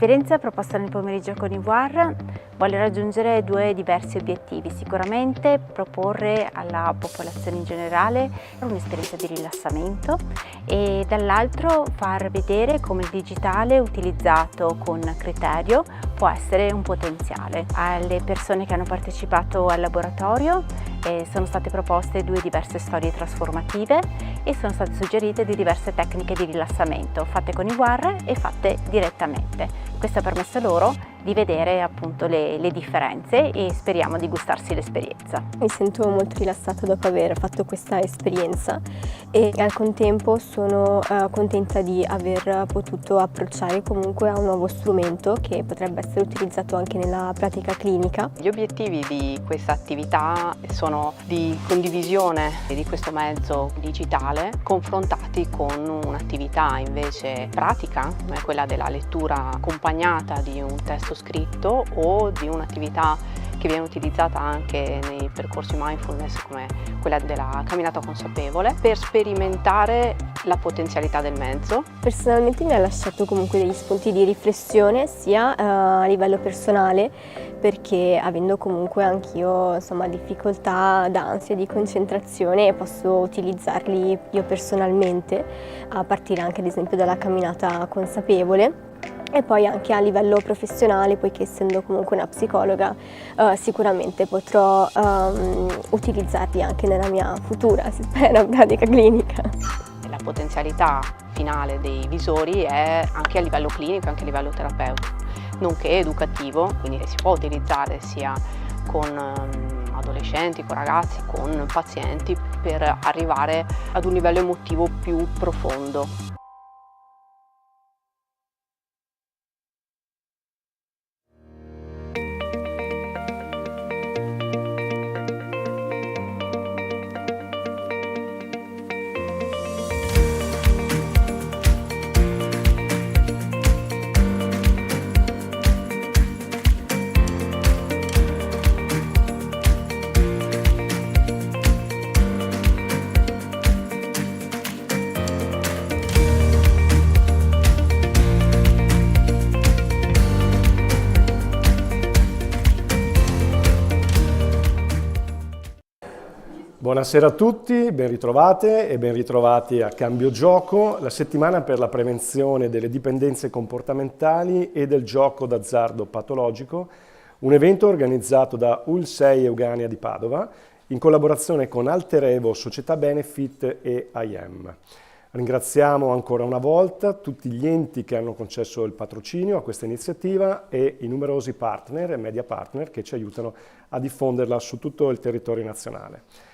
L'esperienza proposta nel pomeriggio con Ivoire vuole raggiungere due diversi obiettivi. Sicuramente proporre alla popolazione in generale un'esperienza di rilassamento e dall'altro far vedere come il digitale utilizzato con criterio può essere un potenziale. Alle persone che hanno partecipato al laboratorio sono state proposte due diverse storie trasformative e sono state suggerite di diverse tecniche di rilassamento fatte con Ivoire e fatte direttamente. Questo ha permesso loro di vedere appunto le differenze e speriamo di gustarsi l'esperienza. Mi sento molto rilassata dopo aver fatto questa esperienza e al contempo sono contenta di aver potuto approcciare comunque a un nuovo strumento che potrebbe essere utilizzato anche nella pratica clinica. Gli obiettivi di questa attività sono di condivisione di questo mezzo digitale confrontati con un'attività invece pratica, come quella della lettura accompagnata di un testo scritto o di un'attività che viene utilizzata anche nei percorsi mindfulness come quella della camminata consapevole per sperimentare la potenzialità del mezzo. Personalmente mi ha lasciato comunque degli spunti di riflessione sia a livello personale perché avendo comunque anch'io difficoltà d'ansia, di concentrazione posso utilizzarli io personalmente a partire anche ad esempio dalla camminata consapevole. E poi anche a livello professionale, poiché essendo comunque una psicologa sicuramente potrò utilizzarli anche nella mia futura, si spera, pratica clinica. La potenzialità finale dei visori è anche a livello clinico, anche a livello terapeutico, nonché educativo, quindi si può utilizzare sia con adolescenti, con ragazzi, con pazienti per arrivare ad un livello emotivo più profondo. Buonasera a tutti, ben ritrovate e ben ritrovati a Cambio Gioco, la settimana per la prevenzione delle dipendenze comportamentali e del gioco d'azzardo patologico, un evento organizzato da UL6 Eugania di Padova in collaborazione con Alterevo Società Benefit e IM. Ringraziamo ancora una volta tutti gli enti che hanno concesso il patrocinio a questa iniziativa e i numerosi partner e media partner che ci aiutano a diffonderla su tutto il territorio nazionale.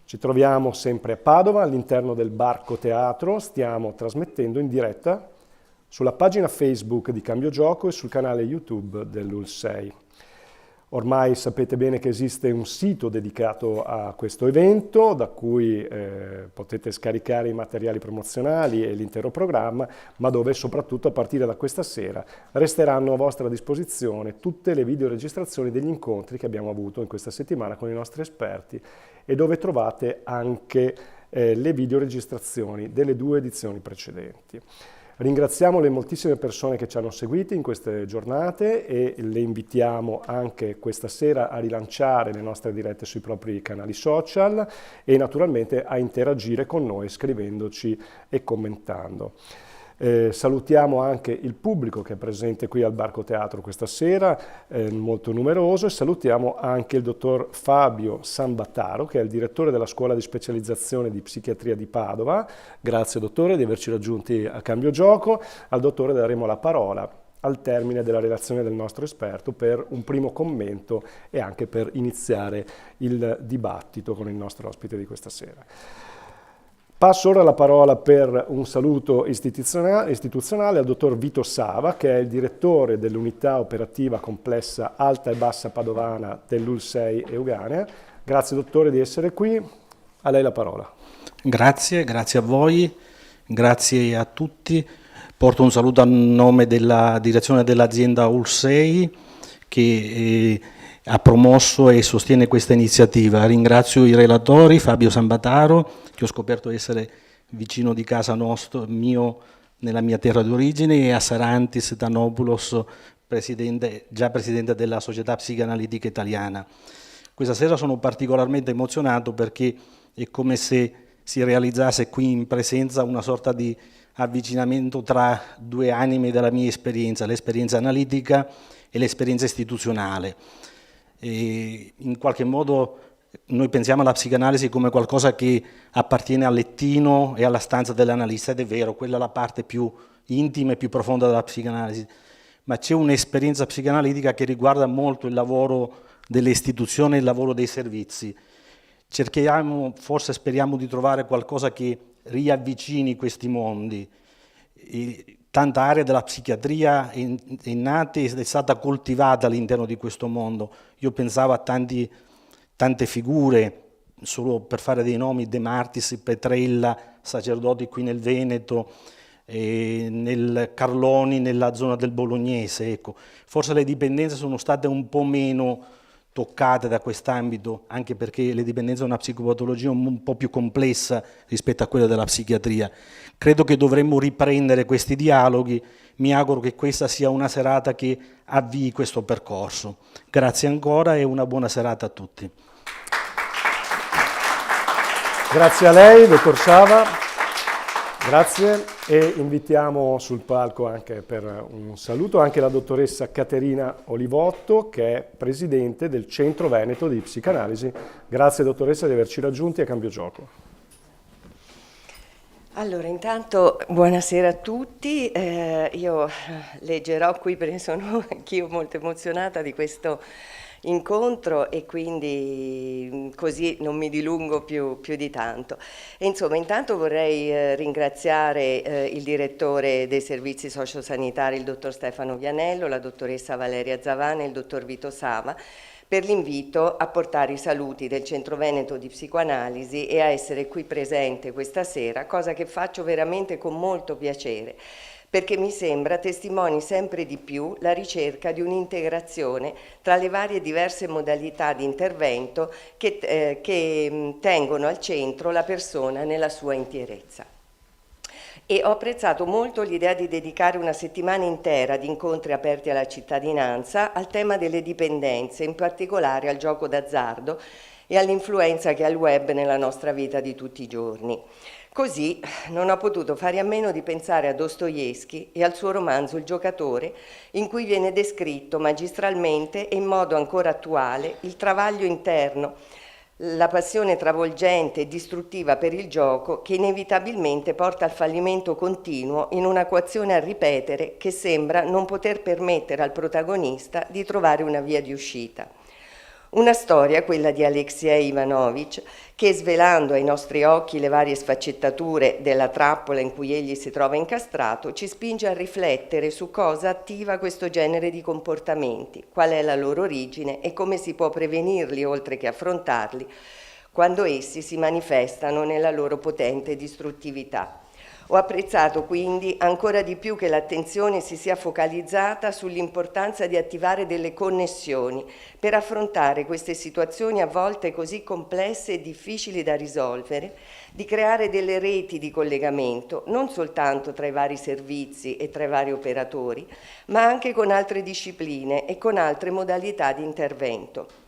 Ci troviamo sempre a Padova, all'interno del Barco Teatro, stiamo trasmettendo in diretta sulla pagina Facebook di Cambio Gioco e sul canale YouTube dell'UL6. Ormai sapete bene che esiste un sito dedicato a questo evento, da cui potete scaricare i materiali promozionali e l'intero programma, ma dove soprattutto a partire da questa sera resteranno a vostra disposizione tutte le videoregistrazioni degli incontri che abbiamo avuto in questa settimana con i nostri esperti e dove trovate anche le videoregistrazioni delle due edizioni precedenti. Ringraziamo le moltissime persone che ci hanno seguiti in queste giornate e le invitiamo anche questa sera a rilanciare le nostre dirette sui propri canali social e naturalmente a interagire con noi scrivendoci e commentando. Salutiamo anche il pubblico che è presente qui al Barco Teatro questa sera, molto numeroso, e salutiamo anche il dottor Fabio Sambataro, che è il direttore della Scuola di Specializzazione di Psichiatria di Padova. Grazie dottore di averci raggiunti a Cambio Gioco. Al dottore daremo la parola al termine della relazione del nostro esperto per un primo commento e anche per iniziare il dibattito con il nostro ospite di questa sera. Passo ora la parola per un saluto istituzionale al dottor Vito Sava, che è il direttore dell'unità operativa complessa Alta e Bassa Padovana dell'UL6 Eugania. Grazie dottore di essere qui, a lei la parola. Grazie a voi, grazie a tutti. Porto un saluto a nome della direzione dell'azienda UL6 che ha promosso e sostiene questa iniziativa. Ringrazio i relatori, Fabio Sambataro, che ho scoperto essere vicino di casa mio nella mia terra d'origine, e a Sarantis Danopoulos, già presidente della Società Psicanalitica Italiana. Questa sera sono particolarmente emozionato perché è come se si realizzasse qui in presenza una sorta di avvicinamento tra due anime della mia esperienza, l'esperienza analitica e l'esperienza istituzionale. E in qualche modo noi pensiamo alla psicanalisi come qualcosa che appartiene al lettino e alla stanza dell'analista, ed è vero, quella è la parte più intima e più profonda della psicanalisi, ma c'è un'esperienza psicanalitica che riguarda molto il lavoro delle istituzioni e il lavoro dei servizi. Cerchiamo, forse speriamo di trovare qualcosa che riavvicini questi mondi. Tanta area della psichiatria è nata ed è stata coltivata all'interno di questo mondo. Io pensavo a tante figure, solo per fare dei nomi: De Martis, Petrella, sacerdoti qui nel Veneto, nel Carloni, nella zona del Bolognese. Ecco. Forse le dipendenze sono state un po' meno toccate da quest'ambito, anche perché le dipendenze sono una psicopatologia un po' più complessa rispetto a quella della psichiatria. Credo che dovremmo riprendere questi dialoghi. Mi auguro che questa sia una serata che avvii questo percorso. Grazie ancora e una buona serata a tutti. Grazie a lei, dottor Sciava. Grazie, e invitiamo sul palco anche per un saluto anche la dottoressa Caterina Olivotto, che è presidente del Centro Veneto di Psicanalisi. Grazie dottoressa di averci raggiunti a Cambio Gioco. Allora, intanto buonasera a tutti. Io leggerò qui perché sono anch'io molto emozionata di questo incontro e quindi così non mi dilungo più di tanto. E insomma, intanto vorrei ringraziare il direttore dei servizi sociosanitari, il dottor Stefano Vianello, la dottoressa Valeria Zavana e il dottor Vito Sava per l'invito a portare i saluti del Centro Veneto di Psicoanalisi e a essere qui presente questa sera, cosa che faccio veramente con molto piacere, perché mi sembra testimoni sempre di più la ricerca di un'integrazione tra le varie diverse modalità di intervento che tengono al centro la persona nella sua interezza. E ho apprezzato molto l'idea di dedicare una settimana intera di incontri aperti alla cittadinanza al tema delle dipendenze, in particolare al gioco d'azzardo e all'influenza che ha il web nella nostra vita di tutti i giorni. Così non ho potuto fare a meno di pensare a Dostoevskij e al suo romanzo Il giocatore, in cui viene descritto magistralmente e in modo ancora attuale il travaglio interno, la passione travolgente e distruttiva per il gioco che inevitabilmente porta al fallimento continuo in una coazione a ripetere che sembra non poter permettere al protagonista di trovare una via di uscita. Una storia, quella di Alexei Ivanovich, che svelando ai nostri occhi le varie sfaccettature della trappola in cui egli si trova incastrato, ci spinge a riflettere su cosa attiva questo genere di comportamenti, qual è la loro origine e come si può prevenirli oltre che affrontarli quando essi si manifestano nella loro potente distruttività. Ho apprezzato quindi ancora di più che l'attenzione si sia focalizzata sull'importanza di attivare delle connessioni per affrontare queste situazioni a volte così complesse e difficili da risolvere, di creare delle reti di collegamento non soltanto tra i vari servizi e tra i vari operatori, ma anche con altre discipline e con altre modalità di intervento.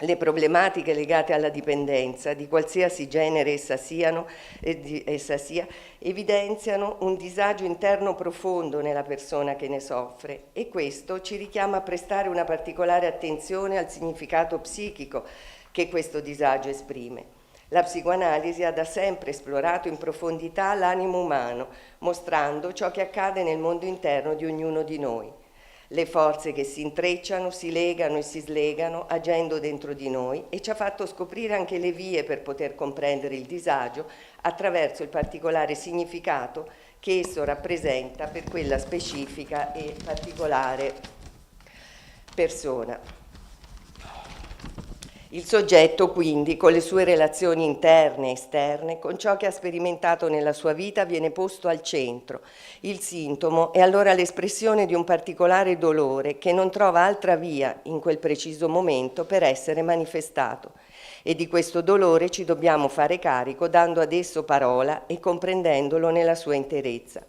Le problematiche legate alla dipendenza, di qualsiasi genere essa sia, evidenziano un disagio interno profondo nella persona che ne soffre e questo ci richiama a prestare una particolare attenzione al significato psichico che questo disagio esprime. La psicoanalisi ha da sempre esplorato in profondità l'animo umano, mostrando ciò che accade nel mondo interno di ognuno di noi. Le forze che si intrecciano, si legano e si slegano agendo dentro di noi e ci ha fatto scoprire anche le vie per poter comprendere il disagio attraverso il particolare significato che esso rappresenta per quella specifica e particolare persona. Il soggetto quindi, con le sue relazioni interne e esterne, con ciò che ha sperimentato nella sua vita, viene posto al centro. Il sintomo è allora l'espressione di un particolare dolore che non trova altra via in quel preciso momento per essere manifestato. E di questo dolore ci dobbiamo fare carico dando ad esso parola e comprendendolo nella sua interezza.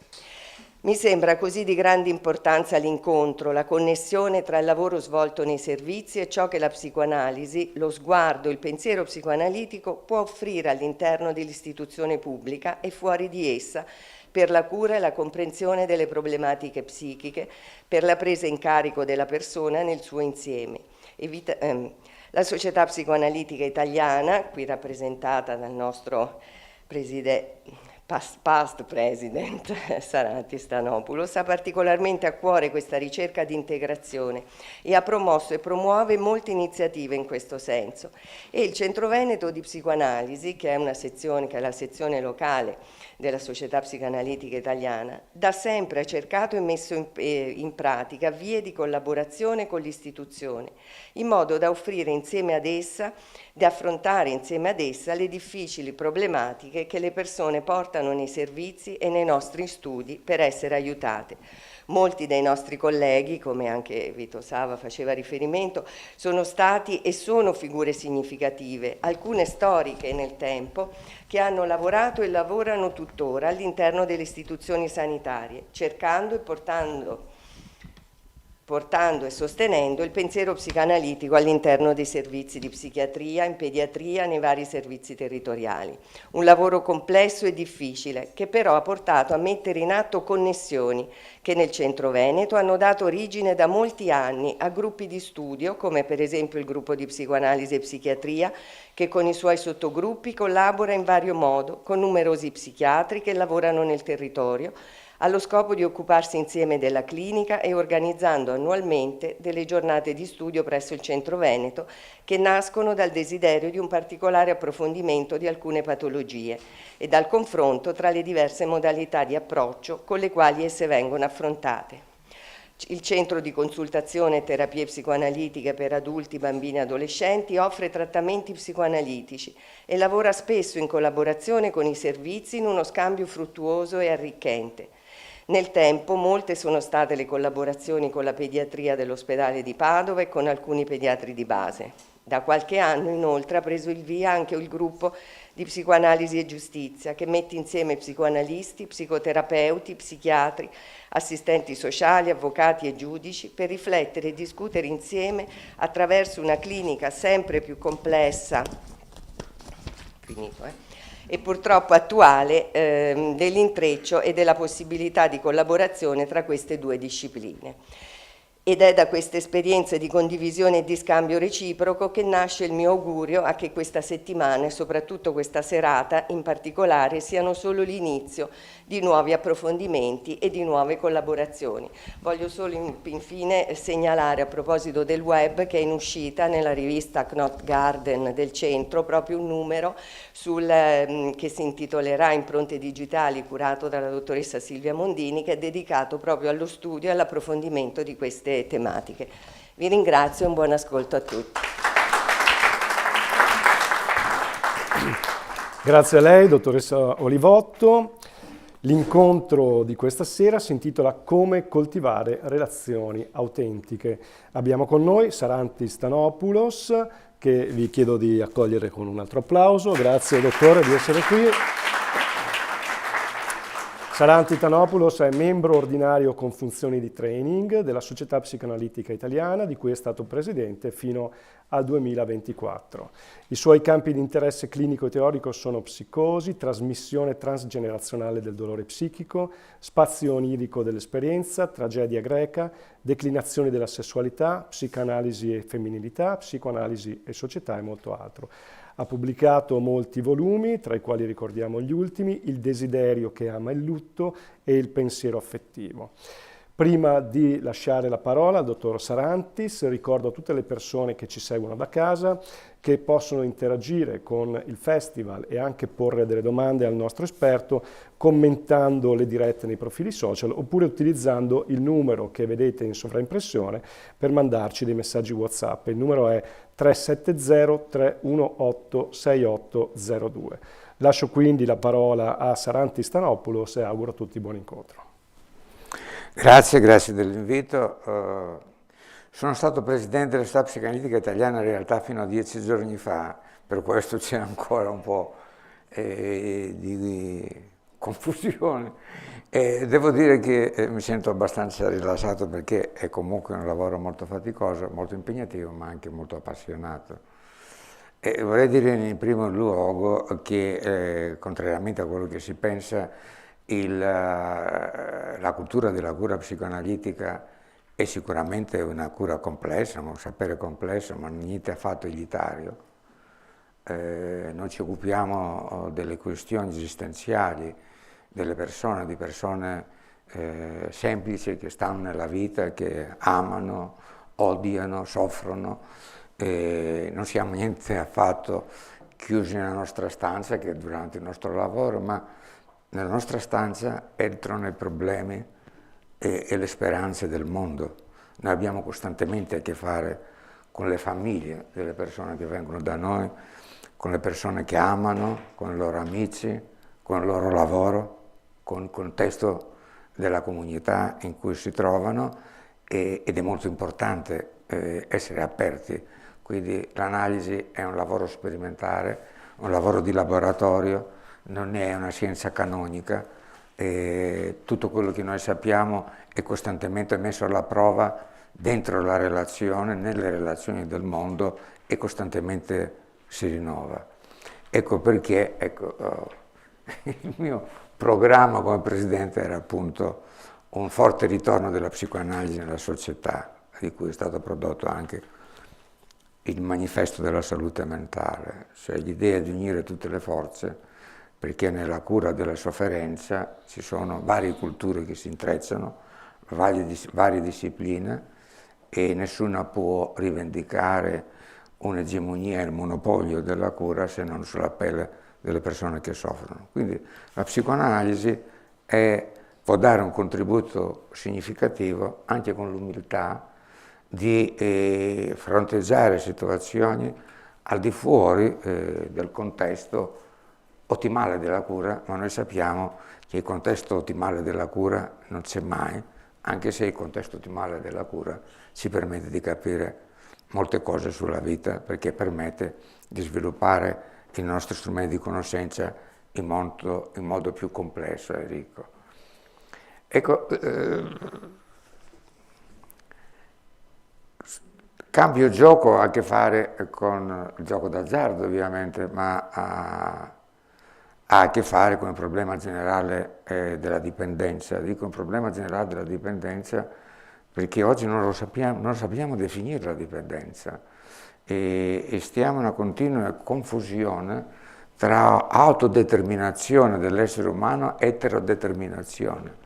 Mi sembra così di grande importanza l'incontro, la connessione tra il lavoro svolto nei servizi e ciò che la psicoanalisi, lo sguardo, il pensiero psicoanalitico può offrire all'interno dell'istituzione pubblica e fuori di essa per la cura e la comprensione delle problematiche psichiche, per la presa in carico della persona nel suo insieme. La Società Psicoanalitica Italiana, qui rappresentata dal nostro past president Saranti Stanopoulos, ha particolarmente a cuore questa ricerca di integrazione e ha promosso e promuove molte iniziative in questo senso. E il Centro Veneto di Psicoanalisi, che è una sezione, che è la sezione locale della Società Psicoanalitica Italiana, da sempre ha cercato e messo in pratica vie di collaborazione con l'istituzione, in modo da offrire insieme ad essa, di affrontare insieme ad essa le difficili problematiche che le persone portano nei servizi e nei nostri studi per essere aiutate. Molti dei nostri colleghi, come anche Vito Sava faceva riferimento, sono stati e sono figure significative, alcune storiche nel tempo, che hanno lavorato e lavorano tuttora all'interno delle istituzioni sanitarie, cercando e portando e sostenendo il pensiero psicoanalitico all'interno dei servizi di psichiatria, in pediatria, nei vari servizi territoriali. Un lavoro complesso e difficile, che però ha portato a mettere in atto connessioni che nel Centro Veneto hanno dato origine da molti anni a gruppi di studio, come per esempio il gruppo di psicoanalisi e psichiatria, che con i suoi sottogruppi collabora in vario modo con numerosi psichiatri che lavorano nel territorio, allo scopo di occuparsi insieme della clinica e organizzando annualmente delle giornate di studio presso il Centro Veneto che nascono dal desiderio di un particolare approfondimento di alcune patologie e dal confronto tra le diverse modalità di approccio con le quali esse vengono affrontate. Il Centro di Consultazione e Terapie Psicoanalitiche per adulti, bambini e adolescenti offre trattamenti psicoanalitici e lavora spesso in collaborazione con i servizi in uno scambio fruttuoso e arricchente. Nel tempo molte sono state le collaborazioni con la pediatria dell'ospedale di Padova e con alcuni pediatri di base. Da qualche anno inoltre ha preso il via anche il gruppo di psicoanalisi e giustizia che mette insieme psicoanalisti, psicoterapeuti, psichiatri, assistenti sociali, avvocati e giudici per riflettere e discutere insieme attraverso una clinica sempre più complessa e purtroppo attuale dell'intreccio e della possibilità di collaborazione tra queste due discipline. Ed è da queste esperienze di condivisione e di scambio reciproco che nasce il mio augurio a che questa settimana e soprattutto questa serata in particolare siano solo l'inizio di nuovi approfondimenti e di nuove collaborazioni. Voglio solo infine segnalare a proposito del web che è in uscita nella rivista Knot Garden del centro proprio un numero che si intitolerà Impronte digitali, curato dalla dottoressa Silvia Mondini, che è dedicato proprio allo studio e all'approfondimento di queste tematiche. Vi ringrazio e un buon ascolto a tutti. Grazie a lei, dottoressa Olivotto. L'incontro di questa sera si intitola Come coltivare relazioni autentiche. Abbiamo con noi Saranti Stanopoulos, che vi chiedo di accogliere con un altro applauso. Grazie dottore di essere qui. Saranti Stanopoulos è membro ordinario con funzioni di training della Società Psicoanalitica Italiana, di cui è stato presidente fino al 2024. I suoi campi di interesse clinico e teorico sono psicosi, trasmissione transgenerazionale del dolore psichico, spazio onirico dell'esperienza, tragedia greca, declinazioni della sessualità, psicanalisi e femminilità, psicoanalisi e società e molto altro. Ha pubblicato molti volumi, tra i quali ricordiamo gli ultimi, Il desiderio che ama il lutto e Il pensiero affettivo. Prima di lasciare la parola al dottor Sarantis, ricordo a tutte le persone che ci seguono da casa che possono interagire con il festival e anche porre delle domande al nostro esperto commentando le dirette nei profili social oppure utilizzando il numero che vedete in sovraimpressione per mandarci dei messaggi WhatsApp. Il numero è 370-318-6802. Lascio quindi la parola a Sarantis Stanopoulos e auguro a tutti buon incontro. Grazie dell'invito. Sono stato presidente della Società Psicoanalitica Italiana in realtà fino a 10 giorni fa, per questo c'è ancora un po' di confusione. E devo dire che mi sento abbastanza rilassato perché è comunque un lavoro molto faticoso, molto impegnativo, ma anche molto appassionato. E vorrei dire in primo luogo che, contrariamente a quello che si pensa, la cultura della cura psicoanalitica è sicuramente una cura complessa, un sapere complesso, ma niente affatto elitario. Noi ci occupiamo delle questioni esistenziali delle persone, di persone semplici che stanno nella vita, che amano, odiano, soffrono. Non siamo niente affatto chiusi nella nostra stanza, che è durante il nostro lavoro, ma nella nostra stanza entrano i problemi e le speranze del mondo. Noi abbiamo costantemente a che fare con le famiglie delle persone che vengono da noi, con le persone che amano, con i loro amici, con il loro lavoro, con il contesto della comunità in cui si trovano, ed è molto importante essere aperti. Quindi l'analisi è un lavoro sperimentale, un lavoro di laboratorio, non è una scienza canonica, tutto quello che noi sappiamo è costantemente messo alla prova dentro la relazione, nelle relazioni del mondo, e costantemente si rinnova. Ecco perché il mio programma come presidente era appunto un forte ritorno della psicoanalisi nella società, di cui è stato prodotto anche il manifesto della salute mentale, cioè l'idea di unire tutte le forze, perché nella cura della sofferenza ci sono varie culture che si intrecciano, varie discipline, e nessuna può rivendicare un'egemonia e il monopolio della cura se non sulla pelle delle persone che soffrono. Quindi la psicoanalisi può dare un contributo significativo anche con l'umiltà di fronteggiare situazioni al di fuori del contesto ottimale della cura, ma noi sappiamo che il contesto ottimale della cura non c'è mai, anche se il contesto ottimale della cura ci permette di capire molte cose sulla vita, perché permette di sviluppare i nostri strumenti di conoscenza in modo più complesso e ricco. Ecco, cambio gioco ha a che fare con il gioco d'azzardo, ovviamente, ma ha a che fare con il problema generale della dipendenza. Dico un problema generale della dipendenza perché oggi non sappiamo definire la dipendenza e stiamo in una continua confusione tra autodeterminazione dell'essere umano e eterodeterminazione.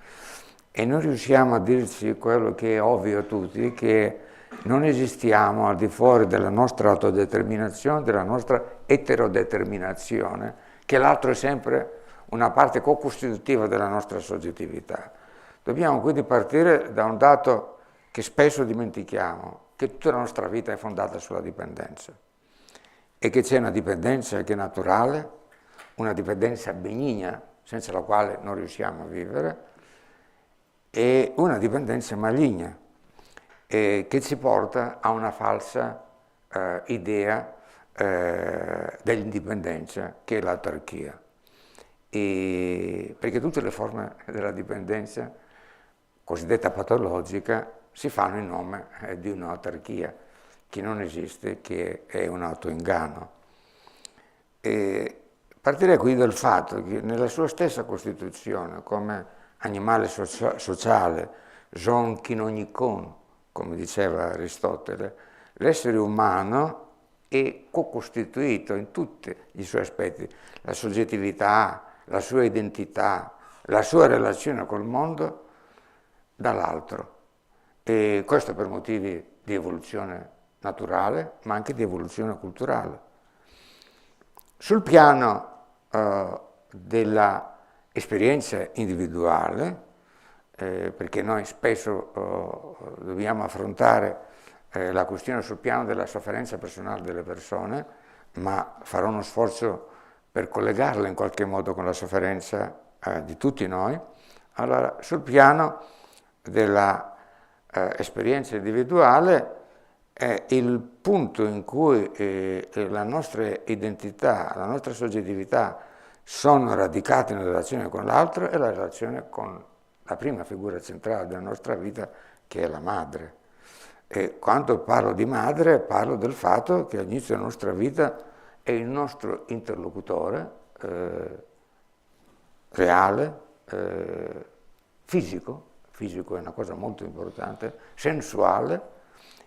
E non riusciamo a dirci quello che è ovvio a tutti, che non esistiamo al di fuori della nostra autodeterminazione, della nostra eterodeterminazione, che l'altro è sempre una parte co-costitutiva della nostra soggettività. Dobbiamo quindi partire da un dato che spesso dimentichiamo, che tutta la nostra vita è fondata sulla dipendenza e che c'è una dipendenza che è naturale, una dipendenza benigna, senza la quale non riusciamo a vivere, e una dipendenza maligna, che ci porta a una falsa idea dell'indipendenza, che è l'autarchia. Perché tutte le forme della dipendenza, cosiddetta patologica, si fanno in nome di un'autarchia che non esiste, che è un autoinganno. Partirei qui dal fatto che nella sua stessa Costituzione, come animale sociale, zoon kinonikon, come diceva Aristotele, l'essere umano è co-costituito in tutti i suoi aspetti, la soggettività, la sua identità, la sua relazione col mondo, dall'altro. E questo per motivi di evoluzione naturale, ma anche di evoluzione culturale. Sul piano della esperienza individuale, perché noi spesso dobbiamo affrontare la questione sul piano della sofferenza personale delle persone, ma farò uno sforzo per collegarla in qualche modo con la sofferenza di tutti noi. Allora, sul piano della esperienza individuale è il punto in cui la nostra identità, la nostra soggettività sono radicate nella relazione con l'altro e la relazione con la prima figura centrale della nostra vita, che è la madre. E quando parlo di madre parlo del fatto che all'inizio della nostra vita è il nostro interlocutore reale, fisico è una cosa molto importante, sensuale,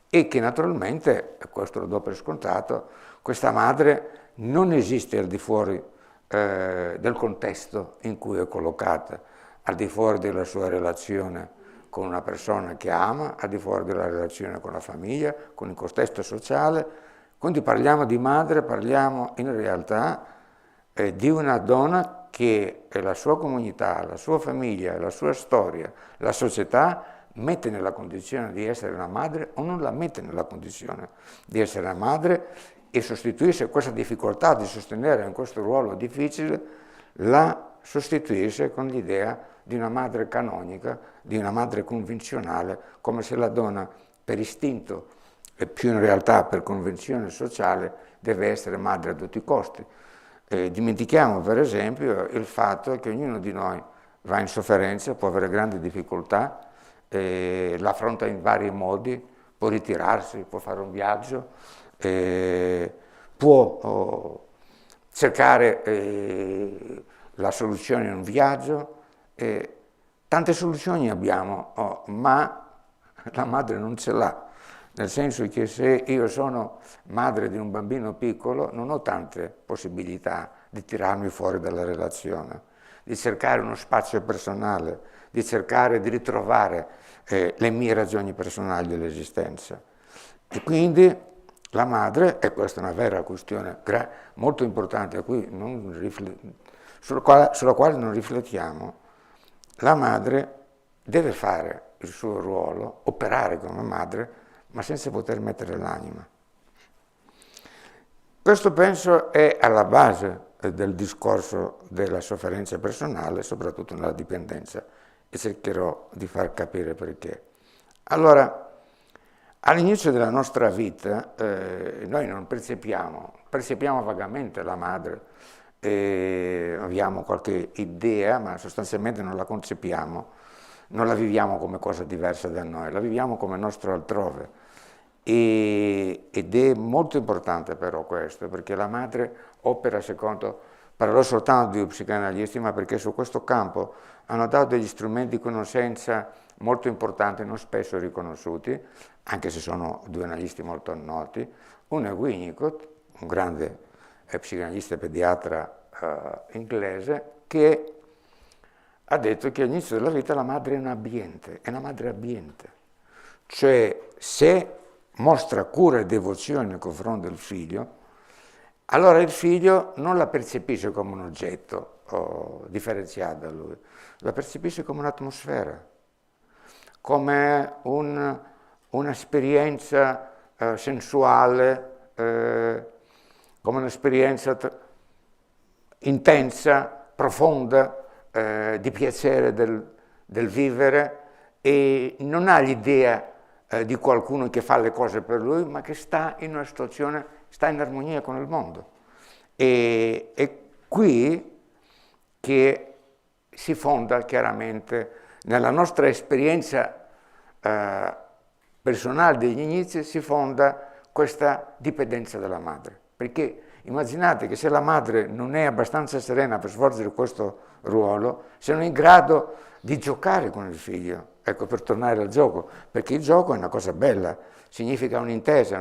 e che naturalmente, e questo lo do per scontato, questa madre non esiste al di fuori del contesto in cui è collocata, al di fuori della sua relazione con una persona che ama, al di fuori della relazione con la famiglia, con il contesto sociale. Quando parliamo di madre parliamo in realtà di una donna che la sua comunità, la sua famiglia, la sua storia, la società mette nella condizione di essere una madre o non la mette nella condizione di essere una madre, e sostituisce questa difficoltà di sostenere in questo ruolo difficile, la sostituisce con l'idea di una madre canonica, di una madre convenzionale, come se la donna per istinto e più in realtà per convenzione sociale deve essere madre a tutti i costi. Dimentichiamo per esempio il fatto che ognuno di noi va in sofferenza, può avere grandi difficoltà, l'affronta in vari modi, può ritirarsi, può fare un viaggio, può cercare la soluzione in un viaggio. Tante soluzioni abbiamo, ma la madre non ce l'ha, nel senso che se io sono madre di un bambino piccolo non ho tante possibilità di tirarmi fuori dalla relazione, di cercare uno spazio personale, di cercare di ritrovare le mie ragioni personali dell'esistenza. E quindi la madre, e questa è una vera questione molto importante sulla quale non riflettiamo, la madre deve fare il suo ruolo, operare come madre, ma senza poter mettere l'anima. Questo penso è alla base del discorso della sofferenza personale, soprattutto nella dipendenza, e cercherò di far capire perché. Allora, all'inizio della nostra vita noi non percepiamo vagamente la madre, abbiamo qualche idea, ma sostanzialmente non la concepiamo, non la viviamo come cosa diversa da noi, la viviamo come nostro altrove. Ed è molto importante però questo, perché la madre opera secondo, parlerò soltanto di psicanalisti, ma perché su questo campo hanno dato degli strumenti di conoscenza molto importanti, non spesso riconosciuti, anche se sono due analisti molto noti. Uno è Winnicott, un grande psicanalista e pediatra inglese, che ha detto che all'inizio della vita la madre è una madre abbiente, cioè se mostra cura e devozione nei confronti del figlio, allora il figlio non la percepisce come un oggetto differenziato da lui, la percepisce come un'atmosfera, come un'esperienza sensuale, come un'esperienza intensa, profonda, di piacere del vivere, e non ha l'idea di qualcuno che fa le cose per lui, ma che sta in una situazione, sta in armonia con il mondo. E è qui che si fonda chiaramente, nella nostra esperienza personale degli inizi, si fonda questa dipendenza dalla madre. Perché immaginate che se la madre non è abbastanza serena per svolgere questo ruolo, se non è in grado di giocare con il figlio, ecco, per tornare al gioco, perché il gioco è una cosa bella, significa un'intesa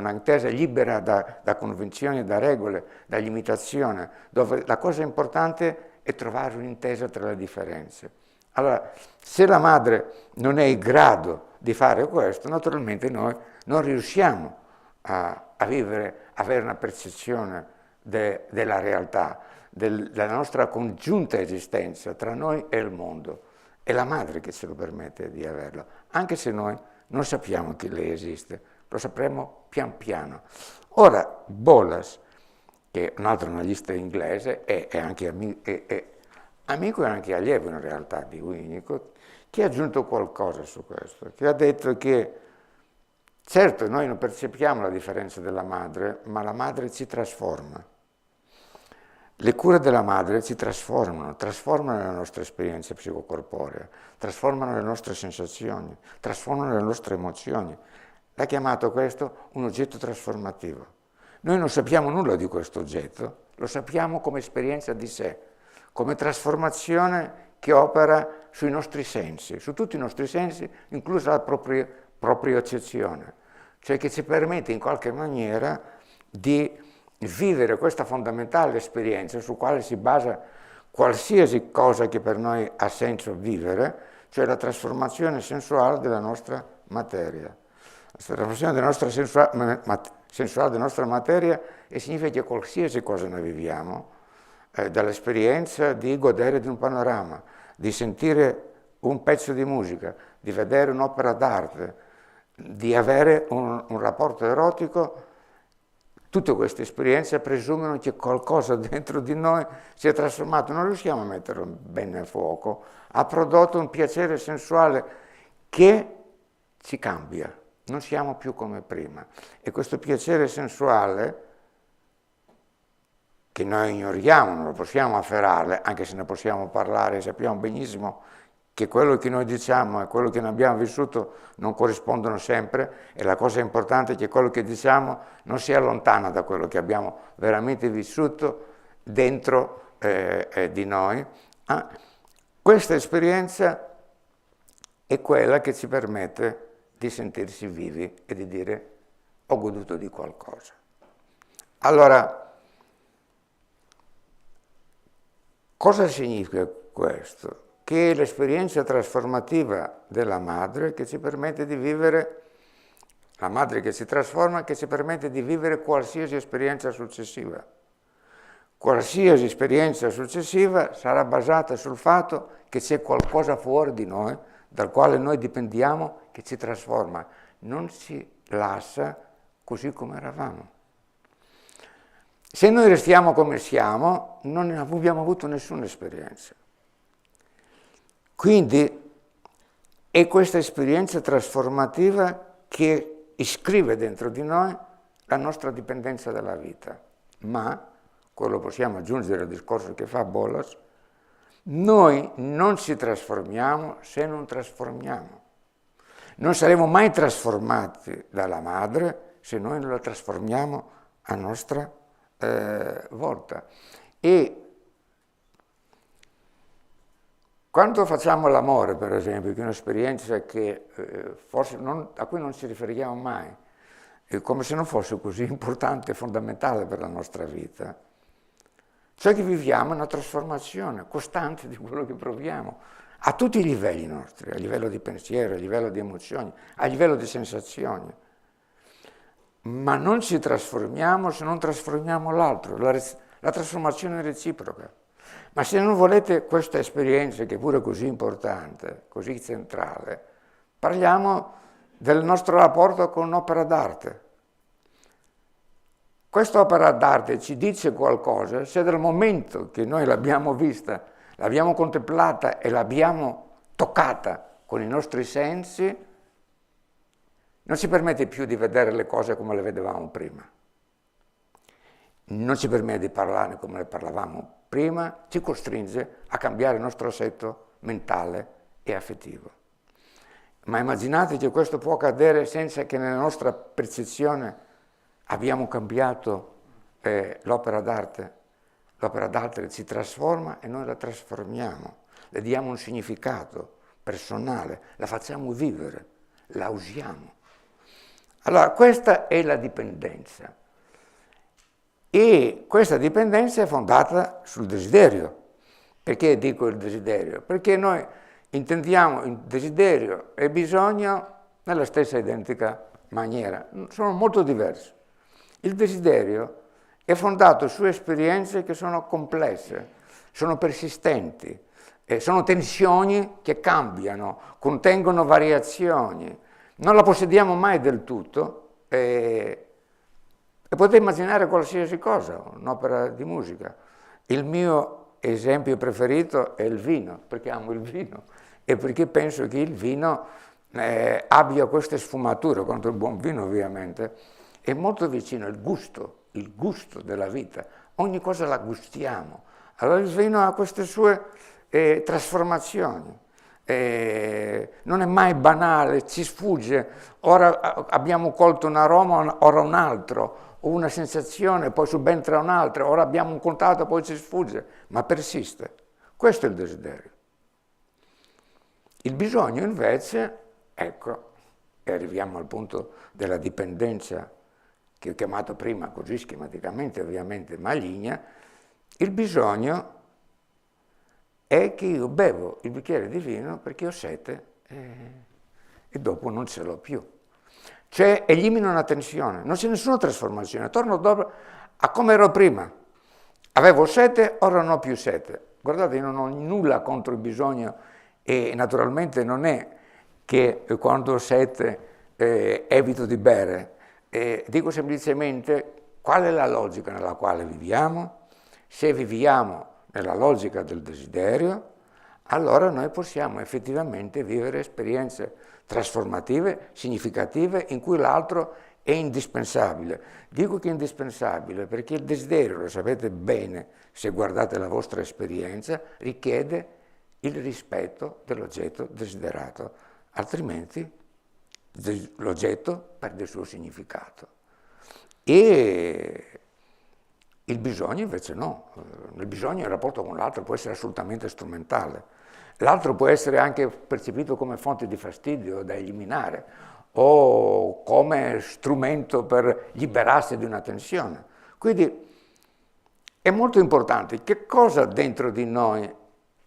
libera da convenzioni, da regole, da limitazioni, dove la cosa importante è trovare un'intesa tra le differenze. Allora, se la madre non è in grado di fare questo, naturalmente noi non riusciamo a avere una percezione della realtà, della nostra congiunta esistenza tra noi e il mondo. È la madre che ce lo permette di averlo, anche se noi non sappiamo che lei esiste, lo sapremo pian piano. Ora, Bolas, che è un altro analista inglese, è anche amico e anche allievo in realtà di Winnicott, che ha aggiunto qualcosa su questo, che ha detto che certo noi non percepiamo la differenza della madre, ma la madre ci trasforma. Le cure della madre ci trasformano la nostra esperienza psicocorporea, trasformano le nostre sensazioni, trasformano le nostre emozioni. L'ha chiamato questo un oggetto trasformativo. Noi non sappiamo nulla di questo oggetto, lo sappiamo come esperienza di sé, come trasformazione che opera sui nostri sensi, su tutti i nostri sensi, inclusa la propriocezione, cioè che ci permette in qualche maniera di vivere questa fondamentale esperienza su quale si basa qualsiasi cosa che per noi ha senso vivere, cioè la trasformazione sensuale della nostra materia. La trasformazione della nostra sensuale della nostra materia e significa che qualsiasi cosa noi viviamo, dall'esperienza di godere di un panorama, di sentire un pezzo di musica, di vedere un'opera d'arte, di avere un rapporto erotico, tutte queste esperienze presumono che qualcosa dentro di noi si è trasformato, non riusciamo a metterlo bene a fuoco, ha prodotto un piacere sensuale che ci cambia, non siamo più come prima. E questo piacere sensuale, che noi ignoriamo, non lo possiamo afferrare, anche se ne possiamo parlare, sappiamo benissimo che quello che noi diciamo e quello che noi abbiamo vissuto non corrispondono sempre, e la cosa importante è che quello che diciamo non si allontana da quello che abbiamo veramente vissuto dentro di noi. Questa esperienza è quella che ci permette di sentirsi vivi e di dire ho goduto di qualcosa. Allora, cosa significa questo? Che è l'esperienza trasformativa della madre che ci permette di vivere, la madre che si trasforma, che ci permette di vivere qualsiasi esperienza successiva. Qualsiasi esperienza successiva sarà basata sul fatto che c'è qualcosa fuori di noi, dal quale noi dipendiamo, che ci trasforma, non ci lascia così come eravamo. Se noi restiamo come siamo, non abbiamo avuto nessuna esperienza. Quindi è questa esperienza trasformativa che iscrive dentro di noi la nostra dipendenza dalla vita. Ma, quello possiamo aggiungere al discorso che fa Bolas, noi non ci trasformiamo se non trasformiamo. Non saremo mai trasformati dalla madre se noi non la trasformiamo a nostra volta. E quando facciamo l'amore, per esempio, che è un'esperienza che forse a cui non ci riferiamo mai, è come se non fosse così importante e fondamentale per la nostra vita, cioè che viviamo una trasformazione costante di quello che proviamo, a tutti i livelli nostri, a livello di pensiero, a livello di emozioni, a livello di sensazioni. Ma non ci trasformiamo se non trasformiamo l'altro, la trasformazione è reciproca. Ma se non volete questa esperienza, che è pure così importante, così centrale, parliamo del nostro rapporto con un'opera d'arte. Questa opera d'arte ci dice qualcosa se dal momento che noi l'abbiamo vista, l'abbiamo contemplata e l'abbiamo toccata con i nostri sensi, non ci permette più di vedere le cose come le vedevamo prima. Non ci permette di parlarne come le parlavamo prima, ci costringe a cambiare il nostro assetto mentale e affettivo. Ma immaginate che questo può accadere senza che nella nostra percezione abbiamo cambiato l'opera d'arte. L'opera d'arte ci trasforma e noi la trasformiamo, le diamo un significato personale, la facciamo vivere, la usiamo. Allora, questa è la dipendenza. E questa dipendenza è fondata sul desiderio. Perché dico il desiderio? Perché noi intendiamo il desiderio e il bisogno nella stessa identica maniera, sono molto diversi. Il desiderio è fondato su esperienze che sono complesse, sono persistenti, sono tensioni che cambiano, contengono variazioni, non la possediamo mai del tutto e potete immaginare qualsiasi cosa, un'opera di musica. Il mio esempio preferito è il vino, perché amo il vino e perché penso che il vino abbia queste sfumature, quanto il buon vino ovviamente, è molto vicino al gusto della vita, ogni cosa la gustiamo. Allora il vino ha queste sue trasformazioni. Non è mai banale, ci sfugge, ora abbiamo colto un aroma, ora un altro, o una sensazione, poi subentra un'altra, ora abbiamo un contatto, poi ci sfugge, ma persiste. Questo è il desiderio. Il bisogno invece, ecco, e arriviamo al punto della dipendenza che ho chiamato prima così schematicamente, ovviamente maligna. Il bisogno è che io bevo il bicchiere di vino perché ho sete e dopo non ce l'ho più. Cioè elimino una tensione, non c'è nessuna trasformazione, torno dopo a come ero prima. Avevo sete, ora non ho più sete. Guardate, io non ho nulla contro il bisogno e naturalmente non è che quando ho sete evito di bere. Dico semplicemente qual è la logica nella quale viviamo. Se viviamo nella logica del desiderio, allora noi possiamo effettivamente vivere esperienze trasformative, significative, in cui l'altro è indispensabile. Dico che è indispensabile perché il desiderio, lo sapete bene se guardate la vostra esperienza, richiede il rispetto dell'oggetto desiderato, altrimenti l'oggetto perde il suo significato. E il bisogno invece no, il bisogno in rapporto con l'altro può essere assolutamente strumentale, l'altro può essere anche percepito come fonte di fastidio da eliminare o come strumento per liberarsi di una tensione. Quindi è molto importante che cosa dentro di noi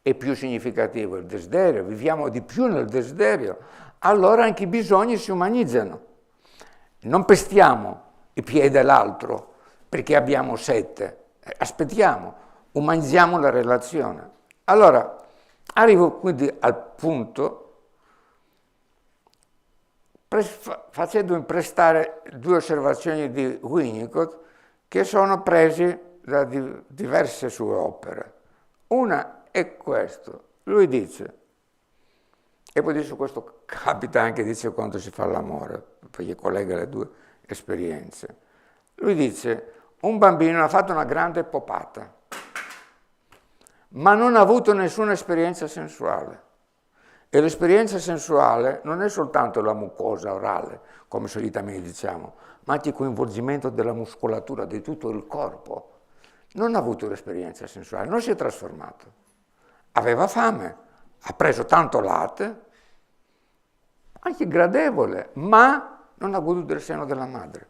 è più significativo, il desiderio, viviamo di più nel desiderio, allora anche i bisogni si umanizzano. Non pestiamo i piedi dell'altro perché abbiamo sete, aspettiamo, umanizziamo la relazione. Allora, arrivo quindi al punto, facendomi prestare due osservazioni di Winnicott che sono presi da diverse sue opere. Una è questo, lui dice, e poi dice questo capita anche, dice, quando si fa l'amore, perché collega le due esperienze. Lui dice, un bambino ha fatto una grande popata, ma non ha avuto nessuna esperienza sensuale. E l'esperienza sensuale non è soltanto la mucosa orale, come solitamente diciamo, ma anche il coinvolgimento della muscolatura di tutto il corpo. Non ha avuto l'esperienza sensuale, non si è trasformato. Aveva fame, ha preso tanto latte, anche gradevole, ma non ha goduto del seno della madre.